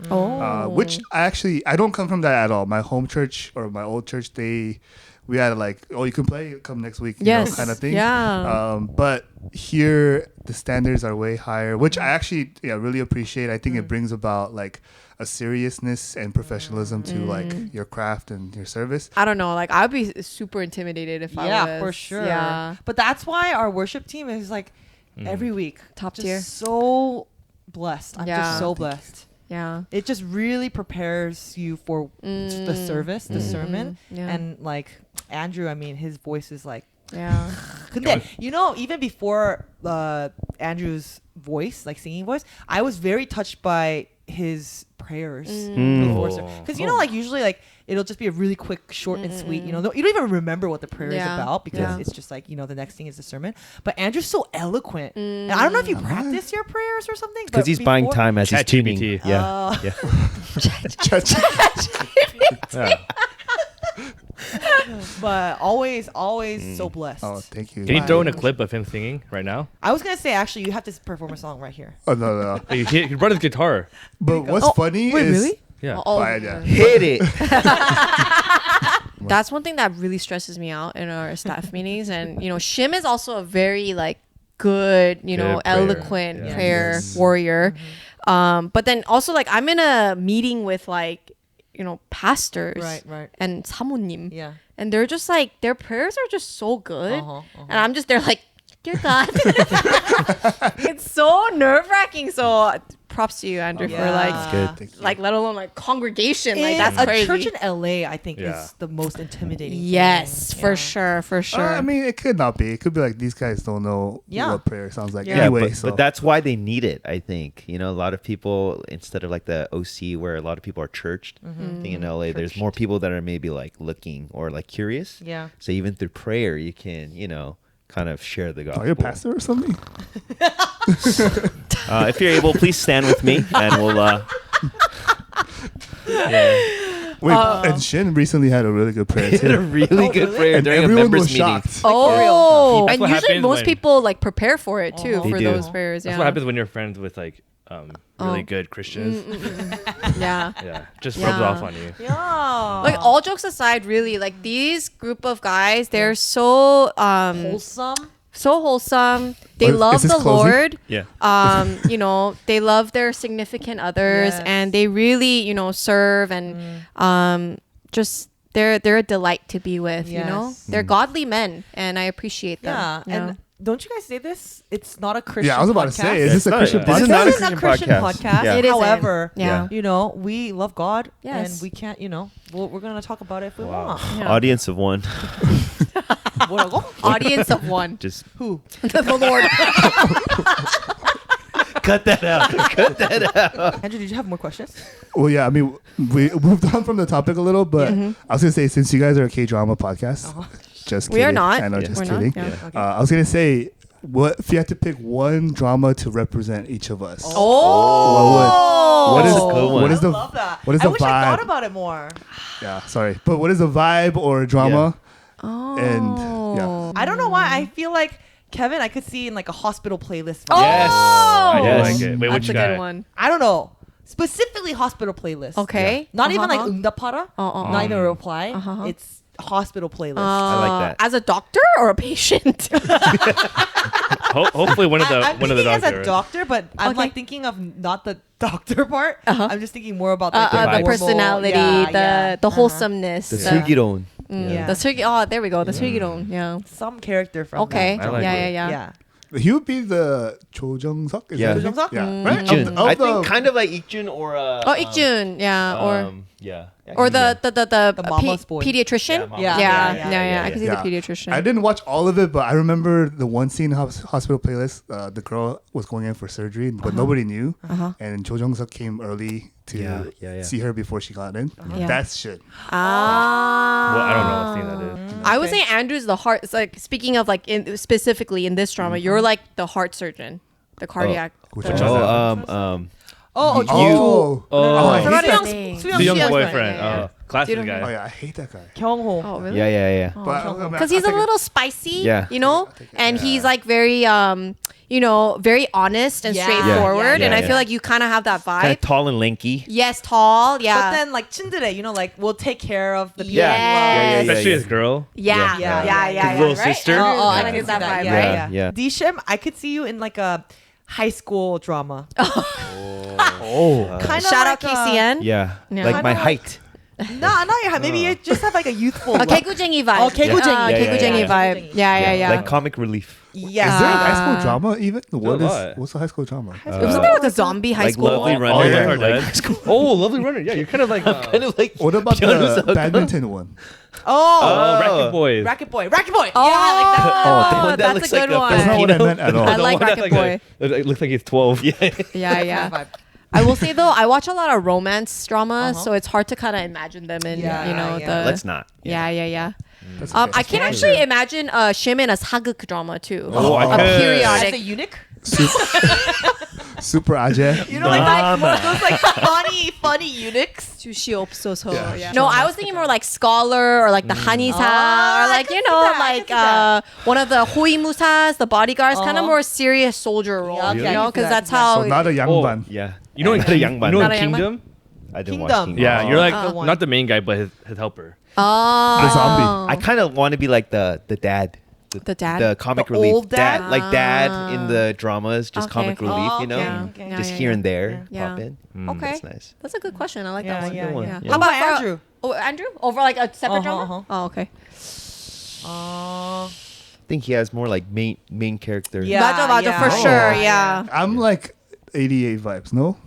Which I don't come from that at all. My home church or my old church, we had like, oh, you can play, come next week, you know, kind of thing. Yeah. But here the standards are way higher, which I actually really appreciate. I think it brings about like a seriousness and professionalism to like your craft and your service. I don't know. Like I'd be super intimidated if I was. Yeah, for sure. Yeah. But that's why our worship team is like every week Top just tier. so blessed. I'm Yeah. just so blessed. Yeah. It just really prepares you for the service, the sermon, Yeah. and like Andrew. I mean, his voice is like. Yeah. 근데, you know, even before Andrew's voice, like singing voice, I was very touched by his prayers before, because you know, like usually like it'll just be a really quick, short and sweet. You know, you don't even remember what the prayer is about because it's just like, you know, the next thing is the sermon. But Andrew's so eloquent, and I don't know if you practice your prayers or something. Because he's buying time as he's tuning. ChatGPT. Yeah. Yeah. But always so blessed. Oh, thank you. Can you throw in a clip of him singing right now? I was gonna say actually, you have to perform a song right here. Oh no. He brought his guitar. But what's funny Wait, is really? Yeah. yeah. Hit it. That's one thing that really stresses me out in our staff meetings. And, you know, Shim is also a very like good, you know, Good prayer. eloquent Yeah. prayer Yes. warrior. But then also like I'm in a meeting with like, you know, pastors Right. and 사모님. Yeah. And they're just like, their prayers are just so good. And I'm just there like, dear God. It's so nerve-wracking. So props to you, Andrew, for like, Yeah. Good. Thank you. like let alone like congregation. Like In that's a crazy. church in LA, I think Yeah. is the most intimidating. Yes, thing. for Yeah. sure. I mean, it could not be. It could be like these guys don't know Yeah. what prayer sounds like Yeah. anyway. but that's why they need it, I think. You know, a lot of people, instead of like the OC where a lot of people are churched, I think in LA, there's more people that are maybe like looking or like curious. Yeah. So even through prayer, you can, you know, kind of share the gospel. Are you a pastor or something? If you're able, please stand with me and we'll. Wait, and Shin recently had a really good prayer Did a too. really good prayer And during a everyone members was meeting. shocked. Oh, That's and what usually happens most when- people like prepare for it too They for do. those prayers. Yeah, That's what happens when you're friends with like really good Christians. Yeah. Yeah. Just rubs Yeah. off on you. Yeah. Like all jokes aside, really, like these group of guys, they're so wholesome. so wholesome. They Oh, is love this the closing? Lord. Yeah. You know, they love their significant others, Yes. and they really, you know, serve and just they're a delight to be with. You know, Yes. they're godly men, and I appreciate them. Yeah, you know? and don't you guys say this? It's not a Christian. Yeah, I was about to podcast. say, is this a It's not- Christian this is podcast? not a This isn't a Christian podcast. Yeah. It isn't. However, Yeah. you know, we love God, Yes. and we can't. You know, we're gonna talk about it if we want. Yeah. Audience of one. 뭐라고? Audience of one. Just Who? The Lord. cut that out. Cut that out. Andrew, did you have more questions? Well, yeah, I mean, we moved on from the topic a little, but I was gonna say, since you guys are a K-drama podcast, just kidding. We are not. I know, Yeah. just We're not, kidding. yeah. Okay. I was gonna say, what if you had to pick one drama to represent each of us? Oh. What is That's a good one. what is I the love that. what is I the wish I vibe? thought about it more. Yeah, sorry, but what is the vibe or drama? Oh. And, yeah. I don't know why. I feel like Kevin, I could see in like a hospital playlist. Oh. Yes. I do Yes. like it. Wait, That's which a guy? good one. I don't know. Specifically hospital playlist. Okay. Not even like Uh-huh. 응답하라. Not even a reply. It's hospital playlist. I like that. As a doctor or a patient? Hopefully one of the I'm one of the thinking as a doctors. doctor, but I'm Okay. like thinking of not the doctor part. I'm just thinking more about like, the normal- personality, yeah. the wholesomeness. The 슬기로운. Yeah. The 슬기. Oh, there we go. The 슬기로운. Yeah. Some character from Okay. that. I like yeah, it. yeah, yeah. Yeah. He would be the Cho Jung-suk. Is Yeah. that his name? Cho Jung-suk? Yeah, right. Ikjun. Of I the- think kind of like Ikjun or Oh, Ikjun. Yeah. yeah. Or the mama's boy. pediatrician. Yeah, Yeah. I can see Yeah. the pediatrician. I didn't watch all of it, but I remember the one scene in hospital playlist. The girl was going in for surgery, but nobody knew. And Cho Jung-suk came early to Yeah. see her before she got in. Yeah. That's shit. Ah. Well, I don't know what scene that is. I would say Andrew's the heart. It's like speaking of like specifically in this drama, you're like the heart surgeon, the cardiac. Which the- one? Oh, I hate Forgot that. his name. The young Suyoung's boyfriend. yeah. Classic Dude, guy. Oh yeah, I hate that guy. Kyungho. Oh, really? Yeah. Because he's a little spicy, Yeah. you know, and he's like very, very honest and Yeah. straightforward. Yeah, And I yeah. feel like you kind of have that Kind vibe. of tall and lanky. Yes, tall. Yeah. But then like tsundere, you know, like we'll take care of the people. Yes. we love. Especially his girl. yeah, Yeah. yeah, His little right? sister. Andrew Oh, kinda I gets can that see vibe, that. right? Yeah. Dishim, I could see you in like a high school drama. Oh. Kind of Shout out like KCN. Yeah. Yeah. Like my Kinda height. No, not your height. Maybe you just have like a youthful. look. 개구쟁이 vibe. Oh, 개구쟁이. Yeah, 개구쟁이 yeah. vibe. Yeah. Like comic relief. Yeah. Is there a high school drama even? There's a lot. What's the high school drama? Wasn't there like a zombie high like school? Lovely All Runner. of us are Like, dead. Oh, lovely runner. Yeah, you're kind of like kind of like. What about Jonas the badminton one? Oh, Racket Boys. Racket Boy. Racket Boy. Oh, Yeah, like that. the one that that's looks a like good a one. That's not what I Filipino. meant at all. I The like one that's Racket Boy. It looks like he's 12. Yeah. Yeah. Vibe. I will say though, I watch a lot of romance dramas, so it's hard to kind of imagine them in, Yeah, the. yeah. Let's not. Yeah. That's I can actually imagine Shim in a sageuk drama too. Oh, I a could. As a periodic. eunuch. Super Ajay. You know, like those like funny eunuchs. 주시 없어서. Yeah. No, I was thinking more like scholar or like the Hanisa Ah, or I like could see that, I could see that. one of the hoimusas, the bodyguards, kind of more serious soldier role, Yeah, you yeah, know, I can see because that, that's I can how. So not a Yangban. Yeah. You know in Not a young you man. know in Not a young man? Kingdom? I didn't watch Kingdom. Kingdom. Yeah, you're like Good one. not the main guy, but his helper. Oh, The zombie. I kind of want to be like the dad. The dad? The comic The relief. old dad? Like dad in the dramas, just Okay. comic relief, you know? Oh, okay. Just Yeah, here yeah. and there, Yeah. pop in. Okay. That's nice. That's a good question. I like Yeah, that one. yeah, one. yeah. Yeah. How about for- Andrew? Oh, Andrew? Over like a separate Uh-huh, drama? Oh, okay. I think he has more like main character. Yeah. 맞아, for Oh. sure. Yeah. I'm like 88 vibes. No.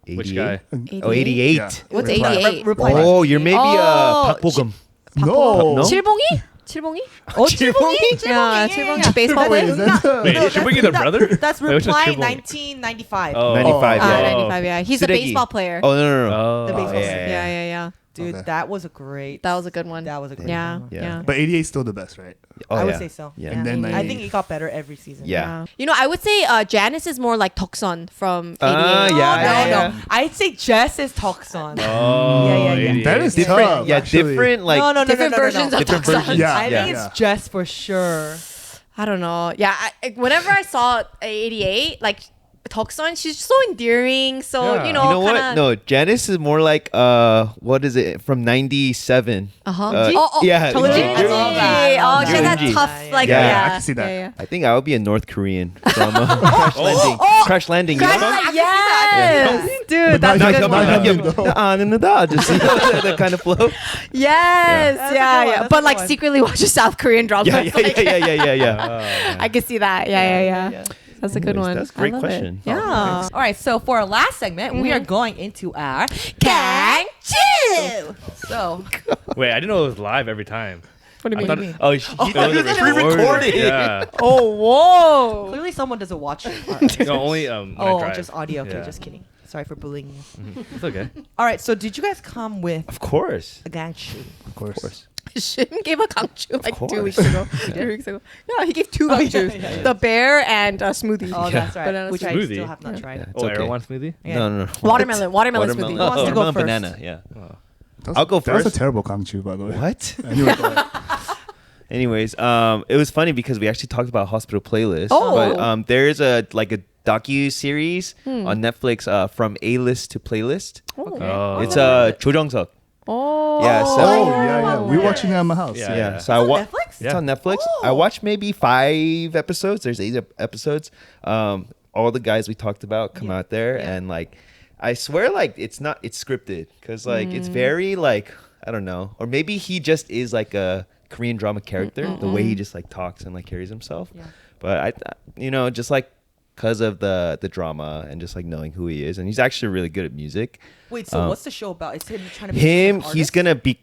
88? Which guy? Oh, 88. Yeah. What's Reply. 88? Reply. Oh, you're maybe Oh, Park Bo-gum. No. No? 칠봉이? 칠봉이? Oh, 칠봉이? Yeah, 칠봉이 baseball Wait, player. is that the- Wait, should we get the brother? That's Wait, which one's Reply Chilbong? 1995. Oh. 95, Ah, yeah. 95, yeah. He's a Suregi. baseball player. Oh, no. Oh. The baseball yeah, player. Yeah. Dude, Okay. that was a great. That was a good one. That was a great Yeah, one. yeah. But 88 is still the best, right? Oh, I would yeah. say so. Yeah. And then I think it got better every season. Yeah. You know, I would say Janice is more like Toksun from 88. Ah, Oh, yeah, no. I'd say Jess is Toksun. Oh, Yeah. 88. That is Different, tough. yeah, actually. different, like, no, Different versions of different Toksun. versions. Yeah, I think yeah. it's Jess for sure. I don't know. Yeah, whenever I saw 88, like Toksun, she's so endearing. So Yeah. you know, You know what? kinda, No, Janice is more like what is it from '97? Yeah, Totally. Jeong. I love that. Oh, she has that Jeong. tough, like, Yeah. yeah. I can see that. Yeah, I think I would be a North Korean from Crash Landing. Crash Landing. You know? Yes, dude, that's not a good not one. him, though. Just that kind of flow. Yes, That's a good one, yeah. that's a But good like one. secretly watches South Korean dramas. Yeah. I can see that. Yeah. That's a good Anyways, one. that's a great I love question. It. Yeah. All right, so for our last segment, we are going into our gangchoos. So, Wait, I didn't know it was live every time. What do you I mean? thought, oh, he thought it was pre-recorded. Yeah. Oh, whoa. clearly someone doesn't watch it. All right. No, only when I Oh, drive. just audio. Okay, Yeah. just kidding. Sorry for bullying you. It's okay. All right, so did you guys come with Of course. a gangchoo? Of course. Shim gave a gangchoo like 2 course. weeks ago. 2 weeks ago. Yeah, he gave two gangchoos. yeah. The bear and a smoothie. Oh, that's right. Banana Which I smoothie. still have not tried. Yeah, it's Oh, okay. everyone smoothie? Yeah. No. Watermelon smoothie. Who wants to go Watermelon first? banana. Yeah. Oh. I'll go That was a first. terrible gangchu, by the way. What? Anyway, go ahead. Anyways, it was funny because we actually talked about hospital playlist. Oh. But there's a docu series on Netflix from A List to Playlist. Okay. Oh. It's 조정석. Oh. Yeah, so- Oh, yeah. We were watching that at my house. Yeah. Yeah. So I on watched. Netflix? It's on Netflix. Oh. I watched maybe 5 episodes. There's 8 episodes. All the guys we talked about come out there, and like, I swear, like it's scripted because like it's very like I don't know, or maybe he just is like a Korean drama character, the way he just like talks and like carries himself. Yeah. But I just like because of the drama and just like knowing who he is, and he's actually really good at music. Wait, so what's the show about? Is him trying to be He's an artist? gonna be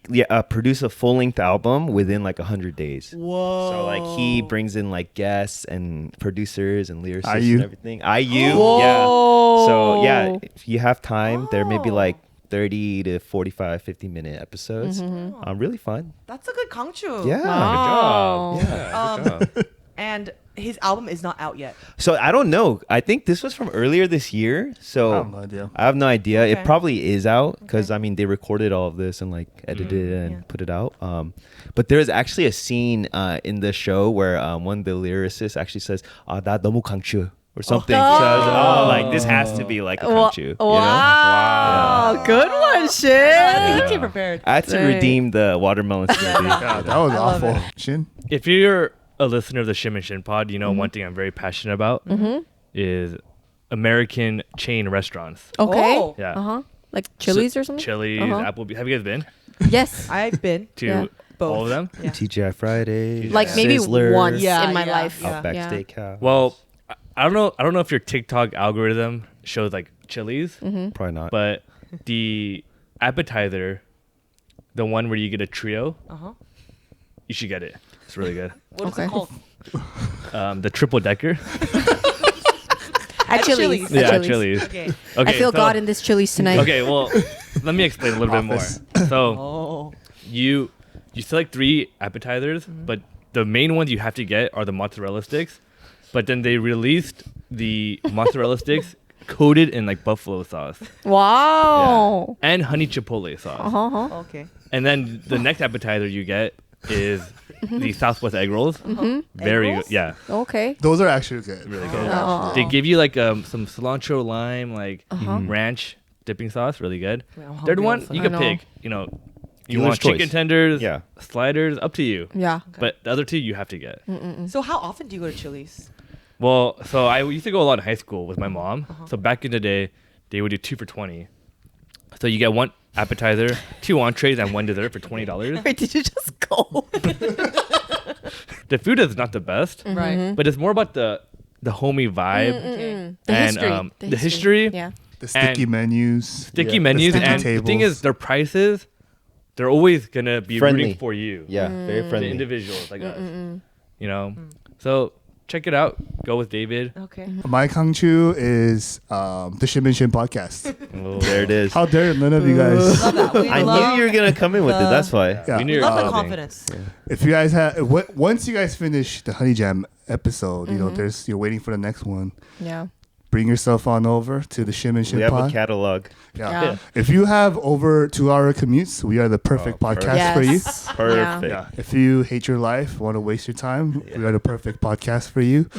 produce a full length album within like 100 days. Whoa. So like he brings in like guests and producers and lyricists IU. and everything. IU, Whoa. yeah. So yeah, if you have time, there may be like 30 to 45, 50-minute episodes. Really fun. That's a good gangchoo. Yeah. Wow. Good job. Good job. And his album is not out yet. So I don't know. I think this was from earlier this year. So I have no idea. I have no idea. Okay. It probably is out because I mean they recorded all of this and like edited it and Yeah. put it out. But there is actually a scene in the show where one of the lyricists actually says, "나 너무 강추." Or something. So I was like, oh, like this has to be like a Wow. 강추. You know? Wow. Good one, I Shim. think he came prepared. I had to Dang. redeem the watermelon smoothie. Yeah, that was love awful. it. Shin? If you're a listener of the Shim and Shin pod, you know one thing I'm very passionate about is American chain restaurants. Okay. Oh. Yeah. Uh-huh. Like Chili's or something? Chili's, Uh-huh. Applebee's. Have you guys been Yes. I've been to Yeah. both. all of them? Yeah. TGI Fridays. Like maybe Sizzler, once Yeah, in my yeah, life. yeah. Outback Yeah. Steakhouse. Well, I don't know if your TikTok algorithm shows like Chili's, probably not. but the appetizer, the one where you get a trio, Uh-huh. you should get it. It's really good. What is Okay. it called? The triple decker. At Chili's. Chili's. At Yeah, Chili's. Chili's. Okay. Okay, I feel so- God in this Chili's tonight. Okay, well, let me explain a little bit more. Office. So Oh. you select 3 appetizers, but the main ones you have to get are the mozzarella sticks. But then they released the mozzarella sticks coated in like buffalo sauce Wow. and honey chipotle sauce. Uh-huh. Okay. And then the next appetizer you get is the Southwest egg rolls. Very Egg rolls? good. Yeah, Okay. Those are actually good. really good. Oh. They give you like some cilantro, lime, like ranch dipping sauce. Really good. Wait, I'm Third hungry one, also. you I can know. pick. You know, you Dealer's want chicken choice. tenders, Yeah. sliders, up to you. Yeah. But the other 2 you have to get. So how often do you go to Chili's? Well, so I used to go a lot in high school with my mom. So back in the day, they would do 2 for $20. So you get 1 appetizer, 2 entrees, and 1 dessert for $20. Wait, did you just go? The food is not the best, Right. but it's more about the homey vibe, Okay. The And, history. the history. Yeah. The sticky And- menus. sticky Yeah. menus, The sticky and the thing tables. is, their prices, they're always gonna be Friendly. rooting for you. Yeah, very The friendly. individuals like us, you know. So check it out. Go with David. Okay. My gangchu is the Shim And Shin Podcast. There it is. How dare none of you guys. Love that. We I love, knew you were gonna come in with it. That's why. Yeah. We knew we you love were the coming. confidence. If you guys have, once you guys finish the Honey Jam episode, you know, you're waiting for the next one. Yeah. Bring yourself on over to the Shim And Shin We have a Pod. catalog. Yeah. If you have over 2-hour commutes, we are the perfect podcast for you. Yes. Perfect. Yeah. If you hate your life, want to waste your time, we are the perfect podcast for you.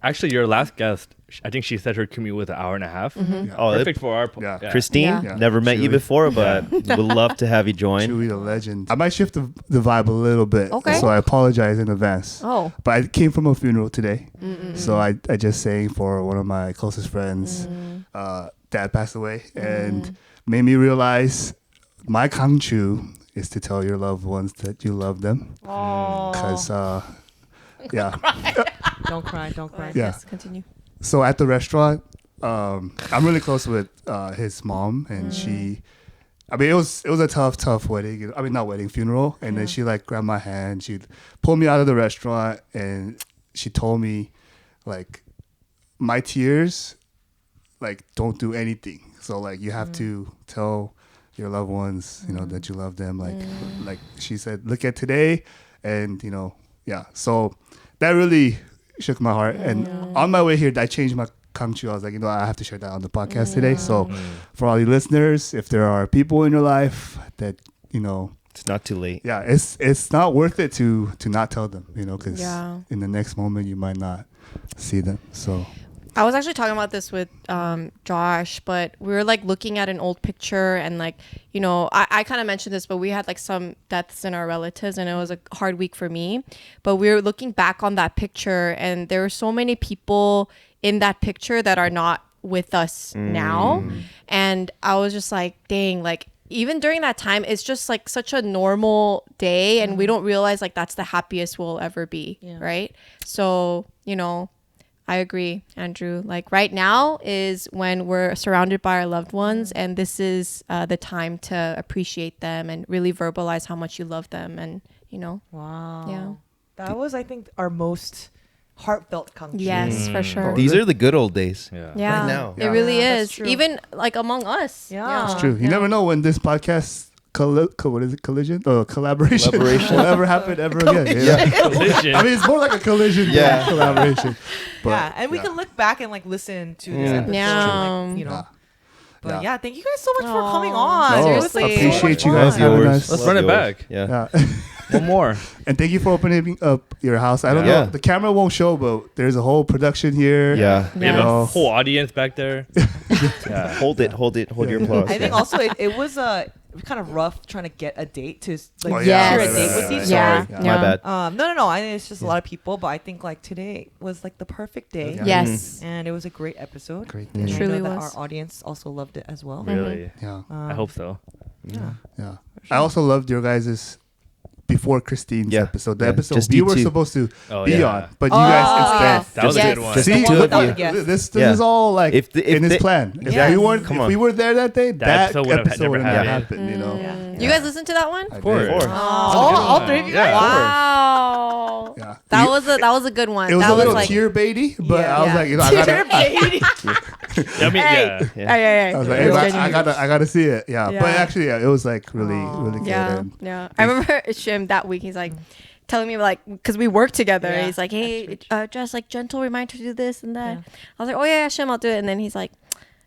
Actually, your last guest, I think she said her commute was an hour and a half. Mm-hmm. Oh, Perfect for our. Yeah. Christine, Yeah. never met you Chewy. before, but would love to have you join. Chewy the legend. I might shift the vibe a little bit. Okay. So I apologize in advance. Oh. But I came from a funeral today. Mm-mm. So I just sang for one of my closest friends. Dad passed away and made me realize my gangchoo is to tell your loved ones that you love them. Oh. Because, yeah. Don't cry. Don't cry. Yeah. Yes, continue. So at the restaurant, I'm really close with his mom, and she. I mean, it was a tough wedding. I mean, not wedding, funeral. And then she like grabbed my hand. She pulled me out of the restaurant, and she told me, like, my tears, like, don't do anything. So like, you have to tell your loved ones, you know, that you love them. Like she said, look at today, and you know, yeah. So that really shook my heart. And on my way here, I changed my gangchoo. I was like, you know, I have to share that on the podcast today. So for all you listeners, if there are people in your life that, you know, It's not too late. yeah, it's not worth it to not tell them, you know, because Yeah. in the next moment you might not see them. So I was actually talking about this with Josh, but we were like looking at an old picture and like, you know, I kind of mentioned this, but we had like some deaths in our relatives and it was a hard week for me. But we were looking back on that picture and there were so many people in that picture that are not with us now. And I was just like, dang, like even during that time, it's just like such a normal day and we don't realize like that's the happiest we'll ever be. Yeah. Right. So, you know, I agree, Andrew. Like right now is when we're surrounded by our loved ones, and this is the time to appreciate them and really verbalize how much you love them. And you know, Wow. Yeah. That was, I think, our most heartfelt gangchoo. yes, for sure. These are the good old days. Yeah. Yeah, right now. it really Yeah, that's is. true. Even like among us. Yeah. it's true. You never know when this podcast what is it, collision or collaboration Collaboration. will ever happen ever again. you know? Yeah. Collision. I mean, it's more like a collision than Yeah. a collaboration. But, Yeah, and we can look back and like listen to this episode, Yeah. like, you know. Yeah. But Yeah. yeah, thank you guys so much for Aw. coming on. No, It was like seriously. appreciate so you much guys fun. having Yours. us. Let's run it Yours. back. Yeah. Yeah. One more. And thank you for opening up your house. I don't Yeah. know, the camera won't show, but there's a whole production here. Yeah. We have Yeah. a whole audience back there. Yeah. Hold it. Hold your applause. I think Yeah. also it was kind of rough trying to get a date to like Oh, yeah. share a Right, date right, with right, you. right. Sorry. Yeah. My bad. No. I think it's just a lot of people, but I think like today was like the perfect day. Yeah. Yes. And it was a great episode. Great And day. I Truly know that was. our audience also loved it as well. Really. Yeah. I hope so. Yeah. Yeah. I also loved your guys' before Christine's Yeah. episode. The Yeah. episode Just we you were two. supposed to Oh, be yeah. on, but you guys instead. yes. That was a Yes. good one. Just See, the two without of the you. guest. this Yeah. is all like If in his they- plan. If Yes. we weren't, Come if on. we were there that day, that episode would have episode never would have happened. happened. You know. Yeah. You guys listen to that one? I Of course. did. Of course. All three of you guys? Wow. Yeah. That was a good one. It was that a little like, tear baity, but Yeah. I was Yeah. like, you know, I gotta. I mean, yeah. Yeah. I was like, It hey, was I genuine. gotta see it. Yeah. Yeah. But actually, yeah, it was like really good. Yeah, And yeah. I remember Shim that week. He's like telling me like because we work together. Yeah, He's like, hey, just like gentle reminder to do this and that. Yeah. I was like, oh yeah, Shim, I'll do it. And then he's like,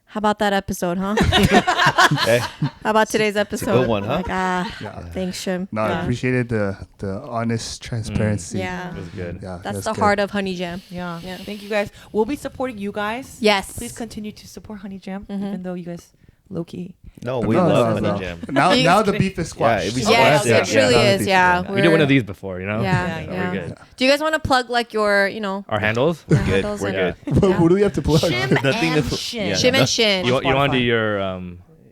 how about that episode, huh? Hey, How about today's episode? good one, huh? Like, thanks, Shim. no, I Yeah. appreciated the honest transparency. Yeah. It was good. Yeah. That's that's the good. heart of Honey Jam. Yeah. Yeah. Thank you guys. We'll be supporting you guys. Yes. Please continue to support Honey Jam, even though you guys low key. no, we No, love no, Honey no. Jam. Now the beef is squashed. Yeah, we Yes, squashed it truly Yeah. is. Yeah. We did one of these before, you know? Yeah, Yeah, yeah. We're good. Do you guys want to plug like your, you know, Our handles? your good. handles We're and- good. Who do we have to plug? Shim Nothing and to- Shin. yeah. Shim and Shin. You want to Spotify. do your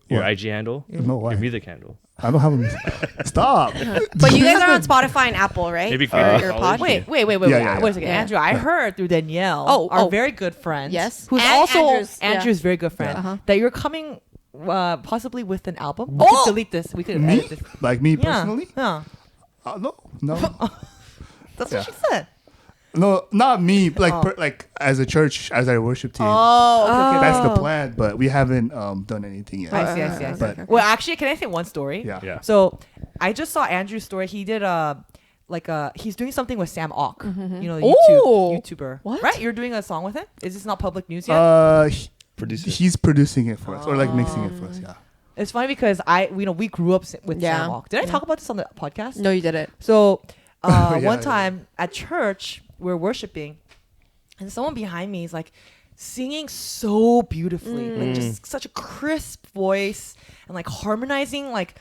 What? IG handle? No, why? Your music handle. I don't have a. Stop. But you guys are on Spotify and Apple, right? Maybe for create your a pod. college. Wait, Yeah, yeah. wait a second. Yeah. Andrew, I heard through Danielle, Oh, our oh. very good friend, Yes. who's And also Andrew's, Andrew's, yeah. very good friend, Uh-huh. that you're coming possibly with an album. We Oh! could delete this. We could Me? edit this. Like me Yeah. personally? Yeah. No. That's Yeah. what she said. No, not me. Like Oh. like as a church, as our worship team. Oh, okay. That's the Oh. plan, but we haven't done anything yet. I see. But- Well, actually, can I say one story? Yeah. Yeah. So I just saw Andrew's story. He did he's doing something with Sam Ock, you know, the Oh. YouTuber. What? Right? You're doing a song with him? Is this not public news yet? Producer. He's producing it for us, or like mixing it for us. Yeah. It's funny because we grew up with Yeah. Sam Ock. Did I talk about this on the podcast? No, you did it. So Yeah, one yeah. time at church, we were worshiping, and someone behind me is like singing so beautifully, like just such a crisp voice and like harmonizing like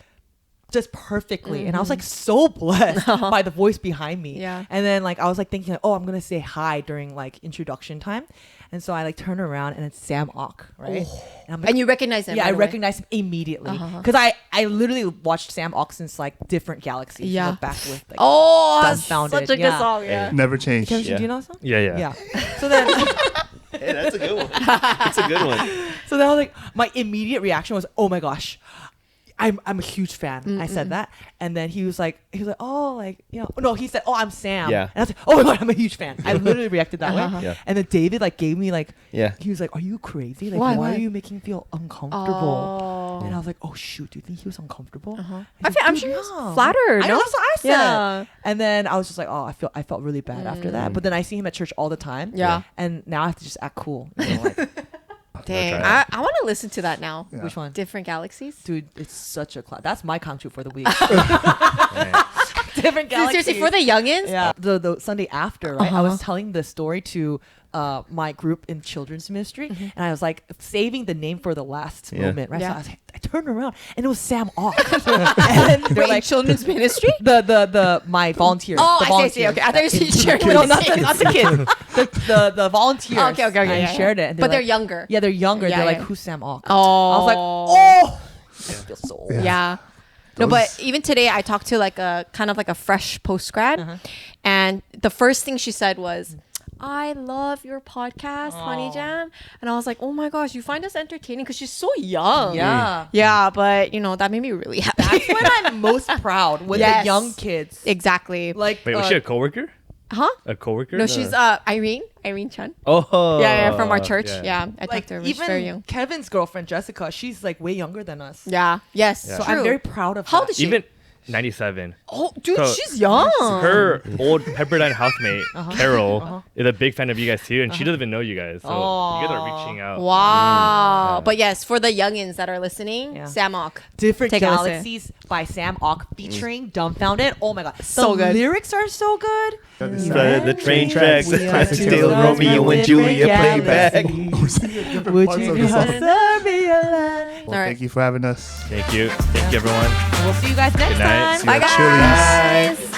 just perfectly. And I was like so blessed by the voice behind me. Yeah. And then like I was like thinking like, oh, I'm gonna say hi during like introduction time. And so I like turn around and it's Sam Ok, right? And, I'm like, And you recognize him? yeah, right I away? recognized him immediately because I literally watched Sam Ok since like different galaxies. Yeah. You know, back with like Oh, that's Dumbfounded. such a good Yeah. song. Yeah. Never changed. Kevin, Yeah. do you know that song? Yeah. Yeah. So then Hey, that's a good one. That's a good one. so then I was like, my immediate reaction was, oh my gosh, I'm a huge fan. I said that, and then he was like, oh, like, you know, no, he said, oh, I'm Sam. Yeah. And I was like, oh my god, I'm a huge fan. I literally reacted that way. Yeah. And then David like gave me like, Yeah. he was like, are you crazy? Like, Why? why Why? are you making me feel uncomfortable? Oh. And I was like, oh shoot, do you think he was uncomfortable? I'm sure he was flattered. I know, No? that's what I said. Yeah. And then I was just like, oh, I felt really bad after that. But then I see him at church all the time. Yeah. And now I have to just act cool. You know, like, Dang. try I want to listen to that now. Yeah. which one? Different galaxies. Dude, it's such a class. That's my gangchoo for the week. Yeah. Different galaxies. Seriously, for the youngins? Yeah. The Sunday after, right? I was telling the story to my group in children's ministry, and I was like saving the name for the last moment, right? Yeah. So I turned around and it was Sam Ok. And they're Wait, like children's ministry? the my volunteers. Oh, the I see. Okay, I thought you were sharing No, with not the the kid. The volunteers. Oh, okay. I Yeah. shared it. And But they're like, younger. Yeah, they're younger. Yeah, they're like, yeah. who's Sam Ok? Oh. I was like, oh. I feel so old. Yeah. No, but even today I talked to like a kind of like a fresh post grad, and the first thing she said was, "I love your podcast, Honey Jam," and I was like, "Oh my gosh, you find us entertaining?" Because she's so young. Yeah. Yeah, but you know that made me really happy. That's when I'm most proud with Yes. the young kids. Exactly. Like, Wait, was she a coworker? Huh? A coworker? No, she's Irene Chun. Oh. Yeah, from our church. Yeah, I like talked to her. She's very young. even Kevin's girlfrild Jessica, she's like way younger than us. Yeah. Yes. Yeah. So True. I'm very proud of How that. old is she? Even 97. Oh, dude, So- she's young. Her old Pepperdine housemate, Carol, is a big fan of you guys too, and she doesn't even know you guys. So you guys are reaching out. Wow. Yeah. But yes, for the youngins that are listening, Yeah. Sam Ok. Different Take a listen. Galaxies by Sam Ok featuring Dumbfounded. Oh my god. So the good. lyrics are so good. The train tracks. We are Still two Romeo and different Julia play back. galaxies. We're singing different Would parts you of the song. consider me alive? Well, All right. thank you for having us. Thank you. Thank you, everyone. We'll see you guys next Good night. time. See Bye, you at Chili's. guys.